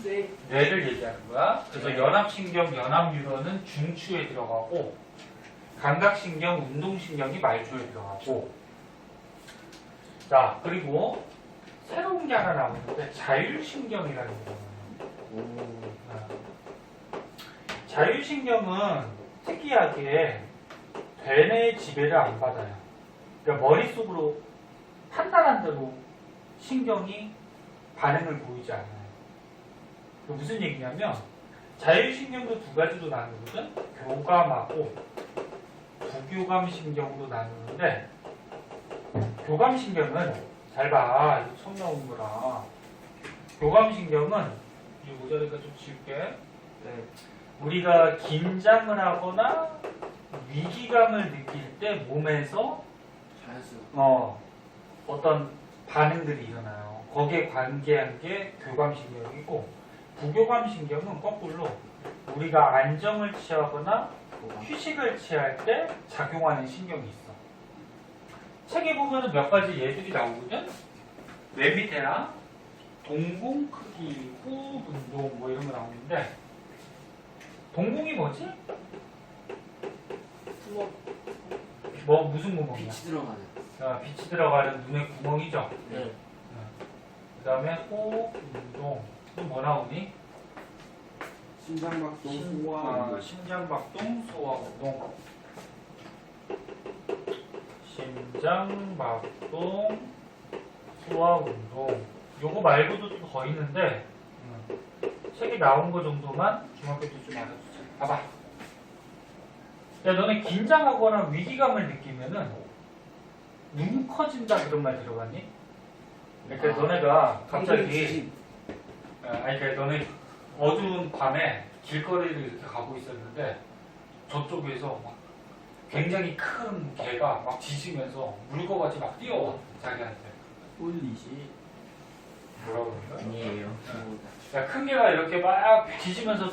네. 뇌를 얘기하는 거야. 그래서 네. 연합신경, 연합뉴런은 중추에 들어가고 감각신경, 운동신경이 말초에 들어가고 자 그리고 새로운 게 하나 나오는데 자율신경이라는 게 나와요. 자율신경은 특이하게 뇌의 지배를 안 받아요. 그러니까 머릿속으로 판단한 대로 신경이 반응을 보이지 않아요. 무슨 얘기냐면 자율신경도 두 가지로 나누거든. 교감하고 부교감신경으로 나누는데 교감신경은 잘 봐. 이거 처음 나온 거라. 교감신경은 이 모자리가 좀 지울게. 네. 우리가 긴장을 하거나 위기감을 느낄 때 몸에서 자연스럽게. 어떤 반응들이 일어나요. 거기에 관계한 게 교감신경이고 부교감신경은 거꾸로 우리가 안정을 취하거나 휴식을 취할 때 작용하는 신경이 있어. 책에 보면 몇 가지 예들이 나오거든. 맨 밑에나 동공 크기, 호흡 운동 뭐 이런 거 나오는데 동공이 뭐지? 뭐 무슨 구멍이야? 빛이 들어가는. 빛이 들어가는 눈의 구멍이죠. 네. 그 다음에 호흡 운동 또 뭐 나오니? 심장박동 소화. 심장박동 소화 운동. 심장박동 소화 운동. 요거 말고도 좀 더 있는데 책에 나온 거 정도만 중학교 때 좀 알아주자. 봐봐. 야, 너네 긴장하거나 위기감을 느끼면은 눈 커진다 그런 말 들어봤니? 그러니까 너네가 갑자기 아니 그러니까 너네 어두운 밤에 길거리를 이렇게 가고 있었는데 저쪽에서 막 굉장히 큰 개가 막 짖으면서 물고같이 막 뛰어와 자기한테. 홀리시. 뭐라고 그러는가? 아니에요. 야, 큰 개가 이렇게 막 짖으면서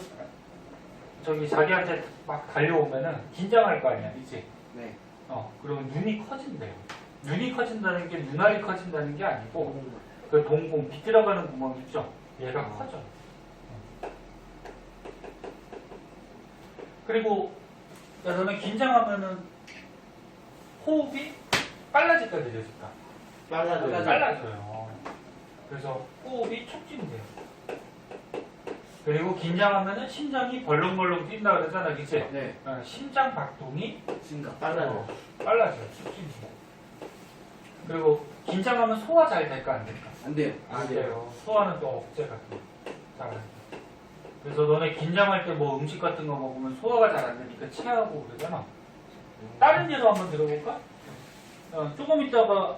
저기 자기한테 막 달려오면은 긴장할 거 아니야, 이제. 네. 그러면 눈이 커진대요. 눈이 커진다는 게 눈알이 커진다는 게 아니고 그 동공 비틀어가는 구멍 있죠? 얘가 커져. 그리고 야, 너는 긴장하면은 호흡이 빨라질까 느려질까? 빨라져요. 그래서 호흡이 촉진돼요. 그리고 긴장하면은 심장이 벌렁벌렁 뛴다 그러잖아, 그치? 네. 심장 박동이 심각. 빨라져요. 촉진돼요. 그리고 긴장하면 소화 잘 될까 안 될까? 안 돼요. 안 돼요. 소화는 또 억제 같은 거. 잘 안 돼요. 그래서 너네 긴장할 때 뭐 음식 같은 거 먹으면 소화가 잘 안 되니까 체하고 그러잖아. 다른 예로 한번 들어볼까? 조금 있다가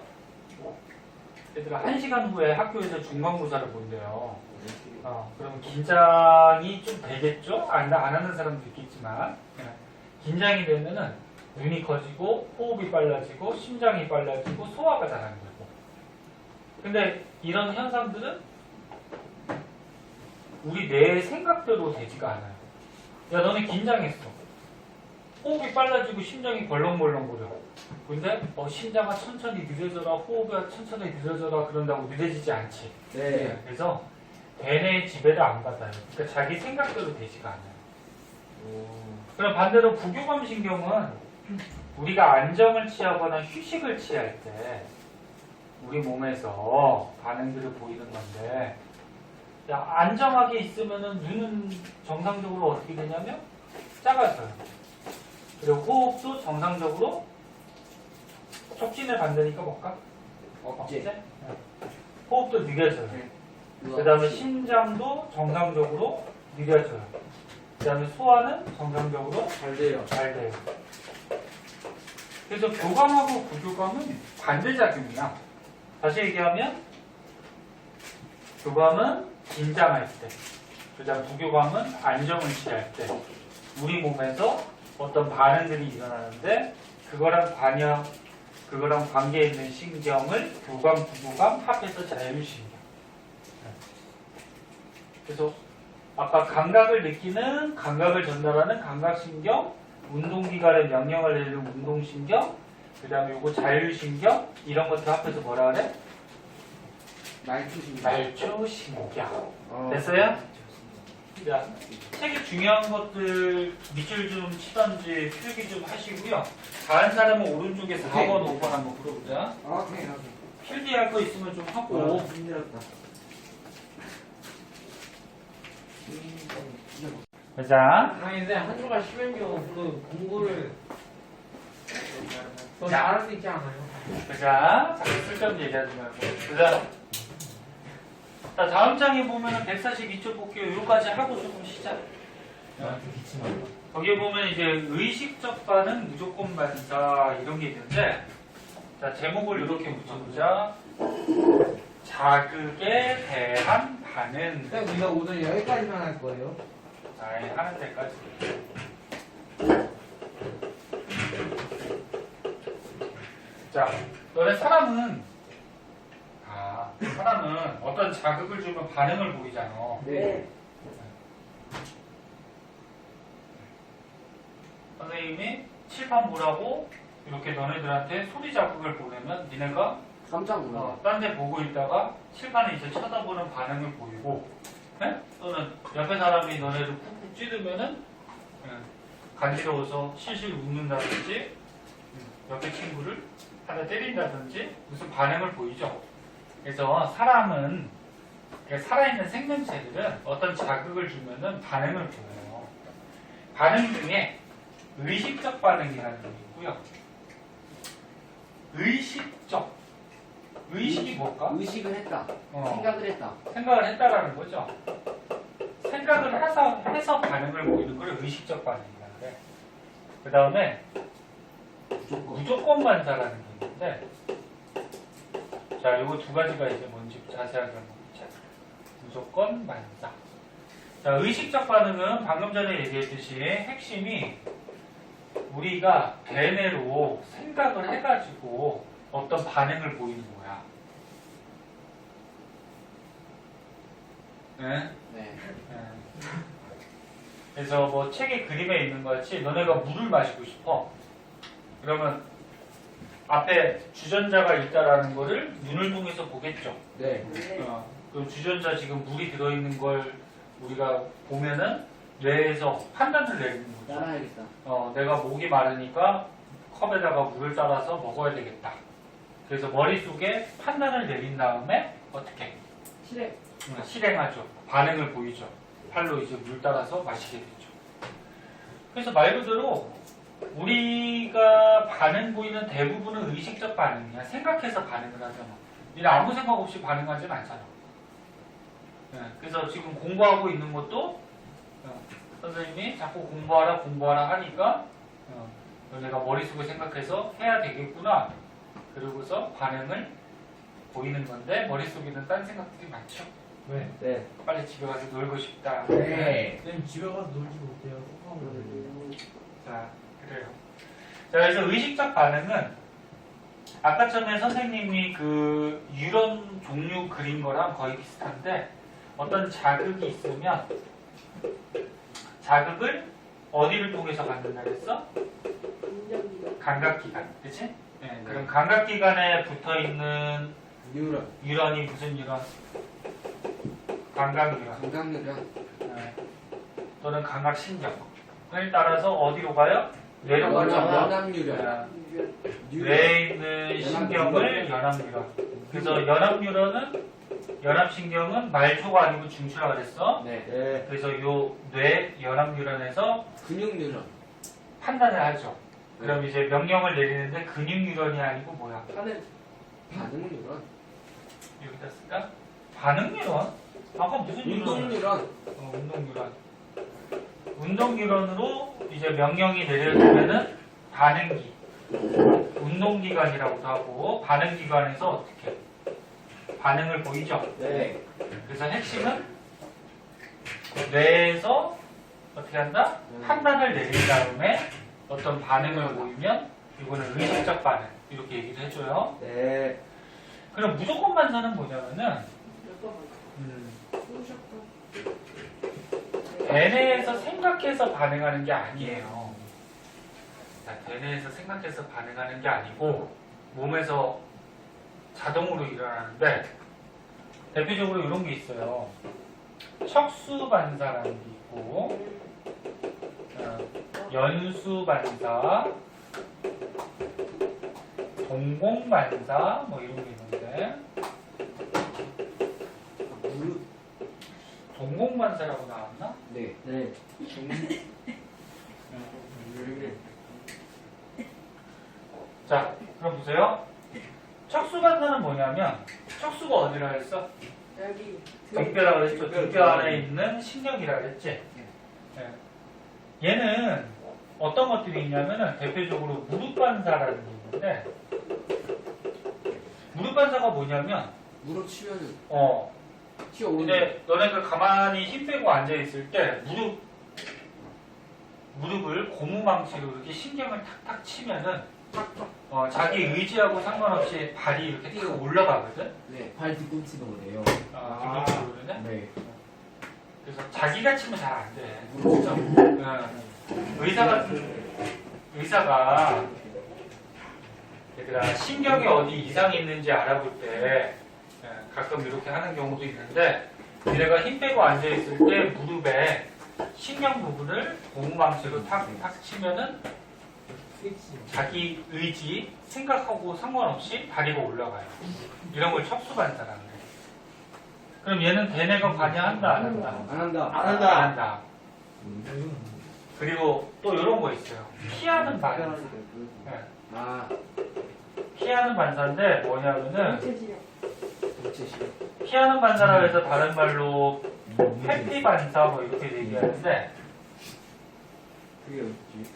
얘들아 1시간 후에 학교에서 중간고사를 본대요. 그럼 긴장이 좀 되겠죠? 안 하는 사람도 있겠지만 긴장이 되면은 눈이 커지고 호흡이 빨라지고 심장이 빨라지고 소화가 잘 안 되고. 근데 이런 현상들은 우리 내 생각대로 되지가 않아요. 야, 너네 긴장했어. 호흡이 빨라지고 심장이 벌렁벌렁거려. 근데 심장아 천천히 느려져라, 호흡이 천천히 느려져라 그런다고 느려지지 않지. 네. 그래서 대뇌의 지배를 안 받아요. 그러니까 자기 생각대로 되지가 않아요. 그럼 반대로 부교감 신경은 우리가 안정을 취하거나 휴식을 취할 때 우리 몸에서 반응들을 보이는 건데, 야, 안정하게 있으면은 눈은 정상적으로 어떻게 되냐면 작아져요. 그리고 호흡도 정상적으로 촉진을 받으니까 뭘까? 억제? 네. 호흡도 느려져요. 그 다음에 심장도 정상적으로 느려져요. 그 다음에 소화는 정상적으로 잘 돼요. 잘 돼요. 그래서 교감하고 부교감은 반대작용이야. 다시 얘기하면 교감은 긴장할 때, 그 다음 부교감은 안정을 취할 때 우리 몸에서 어떤 반응들이 일어나는데 그거랑 관계 있는 신경을 교감, 부교감 합해서 자율신경. 그래서 아까 감각을 느끼는, 감각을 전달하는 감각신경, 운동기관에 명령을 내리는 운동신경, 그 다음에 요거 자율신경, 이런 것들 합해서 뭐라 그래? 말초신경. 됐어요? 자, 책에 중요한 것들 밑줄 좀 치던지 필기 좀 하시고요. 다른 사람은 오른쪽에 4번, 5번 한번 물어보자. 오케이. 필기할 거 있으면 좀 하고. 힘들었다. 자, 아니 근데 한 주가 쉬면요 그 공부를 더 자. 잘할 수 있지 않아요? 자, 쓸데없는 얘기하지 말고. 자, 다음 장에 보면은 142쪽 볼게요. 요까지 하고 조금 시작. 거기에 보면 이제 의식적 반응, 무조건 반사 이런 게 있는데, 자, 제목을 이렇게 붙여보자. 자극에 대한 반응. 쌤 우리가 오늘 여기까지만 할 거예요? 아이, 하는 데까지. 자, 너네 사람은 어떤 자극을 주면 반응을 보이잖아. 네. 선생님이 칠판 보라고 이렇게 너네들한테 소리 자극을 보내면 니네가 깜짝 놀라. 딴 데 보고 있다가 칠판에 이제 쳐다보는 반응을 보이고, 네? 또는 옆에 사람이 너네를 쿡쿡 찌르면은 간지러워서 실실 웃는다든지, 옆에 친구를 하나 때린다든지 무슨 반응을 보이죠. 그래서 사람은, 살아있는 생명체들은 어떤 자극을 주면은 반응을 보여요. 반응 중에 의식적 반응이라는 게 있고요. 의식적, 의식이 뭘까? 의식을 했다. 어. 생각을 했다. 생각을 했다라는 거죠. 생각을 해서 반응을 보이는 걸 의식적 반응이라 그래. 그 다음에 무조건 반사라는 게 있는데, 자, 요거 두 가지가 이제 뭔지 자세하게 한번 보자. 무조건 반사. 자, 의식적 반응은 방금 전에 얘기했듯이 핵심이 우리가 대뇌로 생각을 해가지고 어떤 반응을 보이는 거야. 네? 네. 그래서 뭐 책에 그림에 있는 것 같이 너네가 물을 마시고 싶어. 그러면 앞에 주전자가 있다라는 거를 눈을 통해서 보겠죠. 네. 그 주전자 지금 물이 들어있는 걸 우리가 보면은 뇌에서 판단을 내리는 거죠. 따라야겠다. 내가 목이 마르니까 컵에다가 물을 따라서 먹어야 되겠다. 그래서 머릿속에 판단을 내린 다음에 어떻게? 실행하죠. 반응을 보이죠. 팔로 이제 물 따라서 마시게 되죠. 그래서 말 그대로 우리가 반응 보이는 대부분은 의식적 반응이야. 생각해서 반응을 하잖아. 니는 아무 생각 없이 반응하진 않잖아. 그래서 지금 공부하고 있는 것도 선생님이 자꾸 공부하라 하니까 내가 머릿속에 생각해서 해야 되겠구나. 그러고서 반응을 보이는 건데 머릿속에는 딴 생각들이 많죠. 네. 네. 빨리 집에 가서 놀고 싶다. 네. 선생님 집에 가서 놀지 못해요. 속하면 자, 그래요. 자, 그래서 의식적 반응은 아까 전에 선생님이 그 유런 종류 그린 거랑 거의 비슷한데 어떤 자극이 있으면 자극을 어디를 통해서 받는다 그랬어? 감각기관, 그치? 네, 그럼 감각기관에 붙어있는 뉴런. 유런이 무슨 유런? 감각유런. 감각유런. 네. 또는 감각신경을 따라서 어디로 가요? 뇌로 가죠. 연합뉴런. 뇌에 있는 신경을 연합뉴런. 그래서 연합신경은 말초가 아니고 중추라 그랬어. 네. 네. 그래서 요 뇌 연합뉴런에서 근육뉴런. 판단을 하죠. 그럼 이제 명령을 내리는데 근육뉴런이 아니고 뭐야? 반응뉴런. 여기다 쓸까? 반응뉴런? 아까 무슨 뉴런? 운동뉴런. 운동뉴런. 운동뉴런으로 이제 명령이 내려지면은 반응기, 운동기관이라고도 하고 반응기관에서 어떻게 반응을 보이죠. 네. 그래서 핵심은 뇌에서 어떻게 한다? 판단을 내린 다음에 어떤 반응을 보이면 이거는 의식적 반응 이렇게 얘기를 해줘요. 네. 그럼 무조건 반사는 뭐냐면은 대뇌에서 생각해서 반응하는 게 아니에요. 대뇌에서 생각해서 반응하는 게 아니고 몸에서 자동으로 일어나는데 대표적으로 이런 게 있어요. 척수 반사라는 게 있고 연수 반사, 동공 반사 뭐 이런 게 있는데 동공 반사라고 나왔나? 네. 네. 자, 그럼 보세요. 척수 반사는 뭐냐면 척수가 어디라 했어? 여기 등뼈라 그랬죠. 등뼈 안에 있는 신경이라 그랬지. 네. 얘는 어떤 것들이 있냐면은 대표적으로 무릎 반사라는 게 있는데 무릎 반사가 뭐냐면 무릎 치면은 근데 너네가 가만히 힘 빼고 앉아 있을 때 무릎을 고무망치로 이렇게 신경을 탁탁 치면은 자기 의지하고 상관없이 발이 이렇게 탁 올라가거든. 네. 발 뒤꿈치도 그래요. 뒤꿈치로 그러네. 네. 그래서 자기가 치면 잘 안 돼. 진짜. 의사가 얘들아 신경이 어디 이상이 있는지 알아볼 때 가끔 이렇게 하는 경우도 있는데 얘네가 힘 빼고 앉아 있을 때 무릎에 신경 부분을 고무망치로 탁탁 치면은 자기 의지 생각하고 상관없이 다리가 올라가요. 이런 걸 척수반사라는 거예요. 그럼 얘는 대뇌가 관여한다 안 한다? 안 한다. 안 한다. 그리고 또 이런 거 있어요. 피하는 반응. 네. 피하는 반사인데 뭐냐면은 물체시력. 피하는 반사라고 해서 다른 말로 회피 반사 뭐 이렇게 얘기하는데 그게 어디?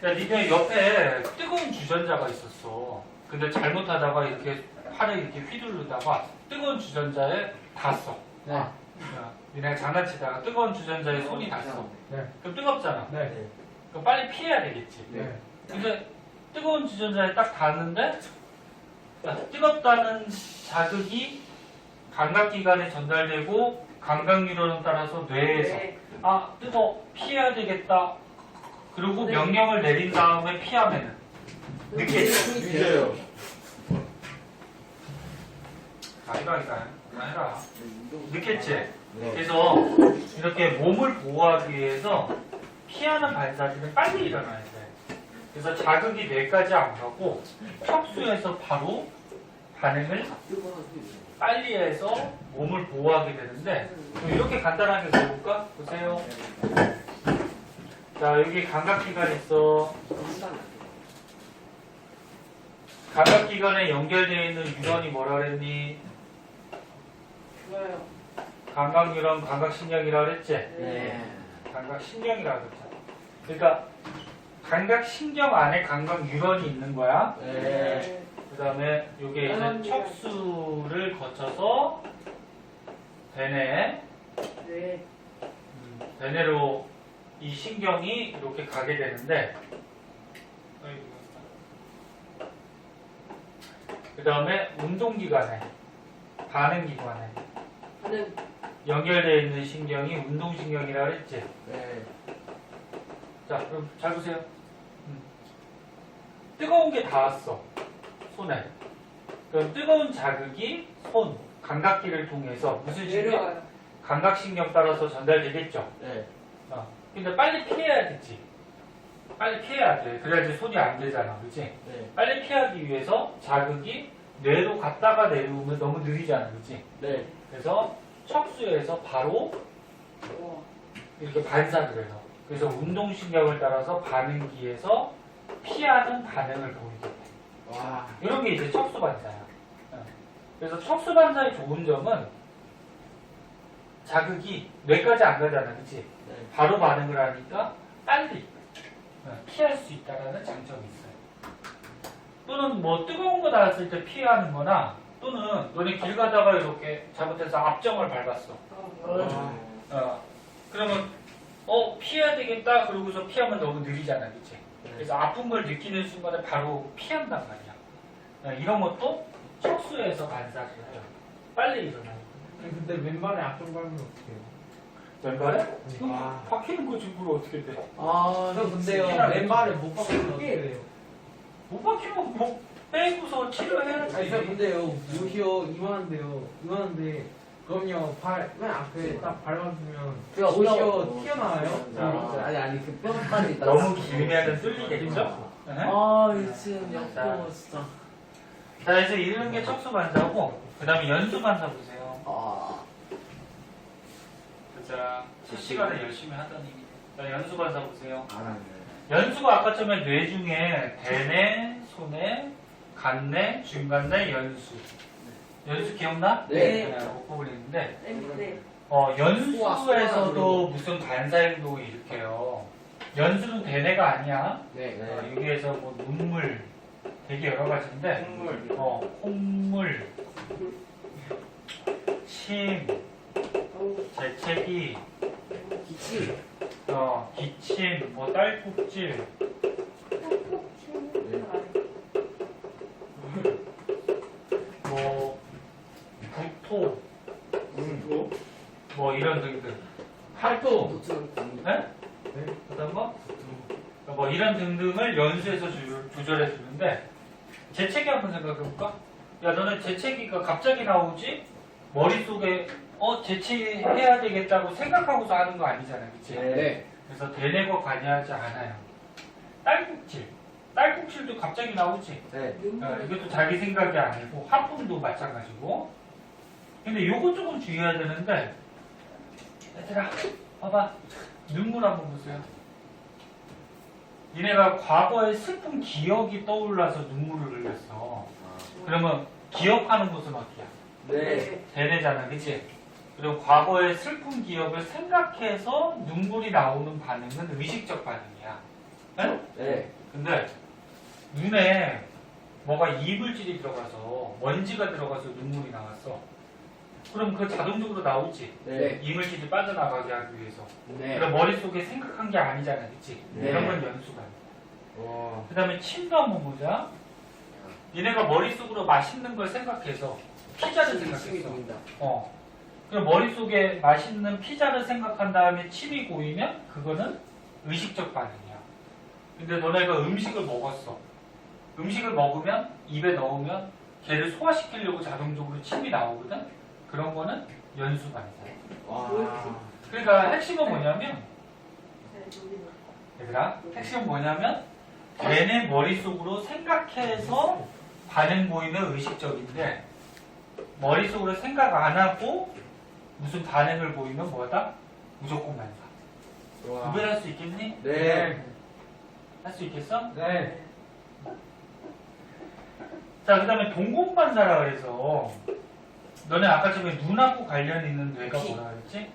야, 니네 옆에 뜨거운 주전자가 있었어. 근데 잘못하다가 이렇게 팔을 이렇게 휘두르다가 뜨거운 주전자에 닿았어. 네. 야, 니네 장난치다가 뜨거운 주전자에 손이 닿았어. 네. 그럼 뜨겁잖아. 네. 그럼 빨리 피해야 되겠지. 네. 근데 뜨거운 주전자에 딱 닿았는데 야, 뜨겁다는 자극이 감각기관에 전달되고 감각뉴런을 따라서 뇌에서 아 뜨거 피해야 되겠다. 그리고 명령을 내린 다음에 피하면은 느끼지. 믿어요. 아이가 그만 해라. 느꼈지? 네. 그래서 이렇게 몸을 보호하기 위해서 피하는 반사들은 빨리 일어나야 돼. 그래서 자극이 뇌까지 안 가고 척수에서 바로 반응을 빨리 해서 몸을 보호하게 되는데 그럼 이렇게 간단하게 그려볼까? 보세요. 자 여기 감각기관 있어. 감각기관에 연결되어 있는 뉴런이 뭐라 그랬니? 감각뉴런, 감각신경이라 그랬지? 네. 감각신경이라 그랬잖아. 그러니까 감각신경 안에 감각뉴런이 있는 거야. 네. 그 다음에 이게 이제 척수를 거쳐서 대뇌, 대뇌로 이 신경이 이렇게 가게 되는데 그 다음에 운동기관에 반응기관에 연결되어 있는 신경이 운동신경이라 그랬지? 네. 자 그럼 잘 보세요. 뜨거운 게 닿았어 손에. 그럼 뜨거운 자극이 손 감각기를 통해서 무슨 신경? 감각신경 따라서 전달되겠죠. 네. 근데 빨리 피해야겠지. 빨리 피해야 돼. 그래야지 손이 안 되잖아, 그렇지? 네. 빨리 피하기 위해서 자극이 뇌로 갔다가 내려오면 너무 느리잖아, 그렇지? 네. 그래서 척수에서 바로 이렇게 반사를 해요. 그래서 운동신경을 따라서 반응기에서 피하는 반응을 보이게 돼. 와. 이런 게 이제 척수 반사야. 그래서 척수 반사의 좋은 점은 자극이 뇌까지 안 가잖아, 그치? 네. 바로 반응을 하니까 빨리 피할 수 있다는 장점이 있어요. 또는 뭐 뜨거운 거 닿았을 때 피하는 거나 또는 너네 길 가다가 이렇게 잘못해서 앞정을 밟았어. 그러면 피해야 되겠다 그러고서 피하면 너무 느리잖아, 그치? 그래서 아픈 걸 느끼는 순간에 바로 피한단 말이야. 이런 것도 척수에서 반사를 해요. 빨리 일어나요. 근데 왼발에 앞쪽 밟으면 어떡해요? 왼발에? 아. 박히는 거지 뭘 어떻게 돼? 아, 저 근데요 왼발을 못 박으면 어떻게 돼요? 못 박히면 뭐 빼고서 치료해야지. 아니 저 근데요 무시요 이만한데 그럼요 맨 앞에 딱 밟아주면 뼈 무시요 튀어나와요? 아니 그 뼈까지 있다. 너무 길면은 뚫리겠죠? 네? 아, 미친 역도 진짜. 자 이제 이런 게 척수 반사고 그 다음에 연수 반사 보세요. 아. 자 시간에 열심히 하더니 자 연수 반사 보세요. 안 하네. 연수가 아까 처음에 뇌 중에 대뇌, 소뇌, 간뇌, 중간뇌, 연수. 연수 기억나? 네. 못 부분인데 네. 연수에서도 무슨 반사 행동을 일으켜요. 연수는 대뇌가 아니야. 네. 여기에서 뭐 눈물 되게 여러 가지인데 콧물, 침, 재채기, 기침. 기침, 뭐 딸꾹질, 뭐 구토, 뭐 이런 등등. 활동, 네? 그다음 뭐 이런 등등을 연수에서 조절해 주는데 재채기 한번 생각해 볼까? 야 너네 재채기가 갑자기 나오지? 머릿속에 재채기 해야 되겠다고 생각하고서 하는 거 아니잖아, 그치? 네. 그래서 대뇌가 관여하지 않아요. 딸꾹질도 갑자기 나오지? 네. 이것도 자기 생각이 아니고 하품도 마찬가지고. 근데 요거 조금 주의해야 되는데 얘들아 봐봐 눈물 한번 보세요. 니네가 과거의 슬픈 기억이 떠올라서 눈물을 흘렸어. 그러면 기억하는 곳은 어디야? 네. 대뇌잖아, 그치? 그리고 과거의 슬픈 기억을 생각해서 눈물이 나오는 반응은 의식적 반응이야. 응? 네. 근데 눈에 뭐가 이물질이 들어가서 먼지가 들어가서 눈물이 나왔어. 그럼 그 자동적으로 나오지. 네. 이물질이 빠져나가게 하기 위해서. 네. 그럼 머릿속에 생각한 게 아니잖아, 그치? 네. 그런 건 연수가 아니야. 와. 그 다음에 침도 한번 보자. 얘네가 머릿속으로 맛있는 걸 생각해서 피자를 침이 생각했어. 보인다. 그럼 머릿속에 맛있는 피자를 생각한 다음에 침이 고이면 그거는 의식적 반응이야. 근데 너네가 음식을 먹었어. 음식을 먹으면 입에 넣으면 걔를 소화시키려고 자동적으로 침이 나오거든. 그런 거는 연수 반응이야. 와. 그러니까 핵심은 뭐냐면 얘들아, 핵심은 뭐냐면 걔네 머릿속으로 생각해서 반응 보이면 의식적인데 머릿속으로 생각 안 하고 무슨 반응을 보이면 뭐다? 무조건 반사. 와. 구별할 수 있겠니? 네. 할 수 있겠어? 네. 자, 그 다음에 동공반사라 그래서 너네 아까 전에 눈하고 관련 있는 뇌가 피. 뭐라 그랬지?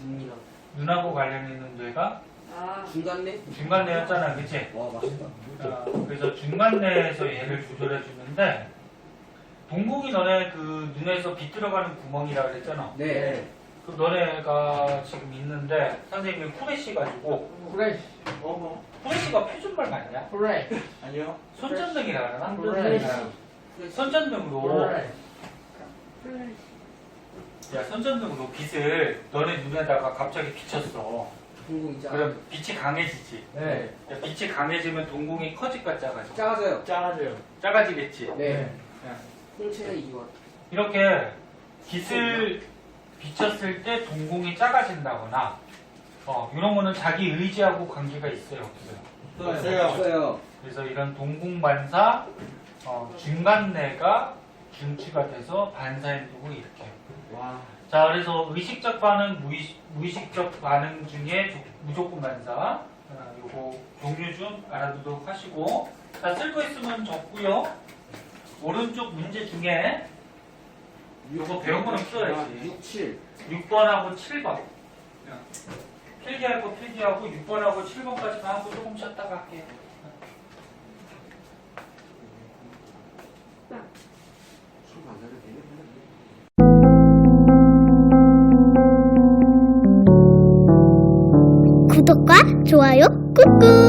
눈이랑. 눈하고 관련 있는 뇌가 중간네? 중간뇌였잖아, 그치? 와 맛있다. 그래서 중간뇌에서 얘를 조절해 주는데 동공이 너네 그 눈에서 빛 들어가는 구멍이라 그랬잖아. 네. 그럼 너네가 지금 있는데 선생님이 후레쉬 가지고 프레쉬. 어허. 후레쉬가 표준말 맞냐? 프레쉬. 아니요. 손전등이라 그러나? 프레쉬. 손전등으로 프레쉬. 야 손전등으로 빛을 너네 눈에다가 갑자기 비쳤어. 동공이자. 그럼 빛이 강해지지. 네. 야, 빛이 강해지면 동공이 커질까 작아져? 작아져요. 작아져요. 작아지겠지. 네. 야, 홍채가 이거. 이렇게 빛을 비쳤을 때 동공이 작아진다거나 이런 거는 자기 의지하고 관계가 있어요, 없어요? 없어요. 그래서 이런 동공반사 중간뇌가 중추가 돼서 반사 행동을 일으켜요. 와. 자, 그래서 의식적 반응, 무의식적 반응 중에 무조건 반사 요거 종류 좀 알아두도록 하시고 자, 쓸고 있으면 적고요. 오른쪽 문제 중에 요거 배운 거는 풀어야지. 6, 7. 6번하고 7번. 필기할 거 필기하고 6번하고 7번까지만 하고 조금 쉬었다가 할게요. 수업 안 해도 되겠네. 구독과 좋아요 꾹꾹.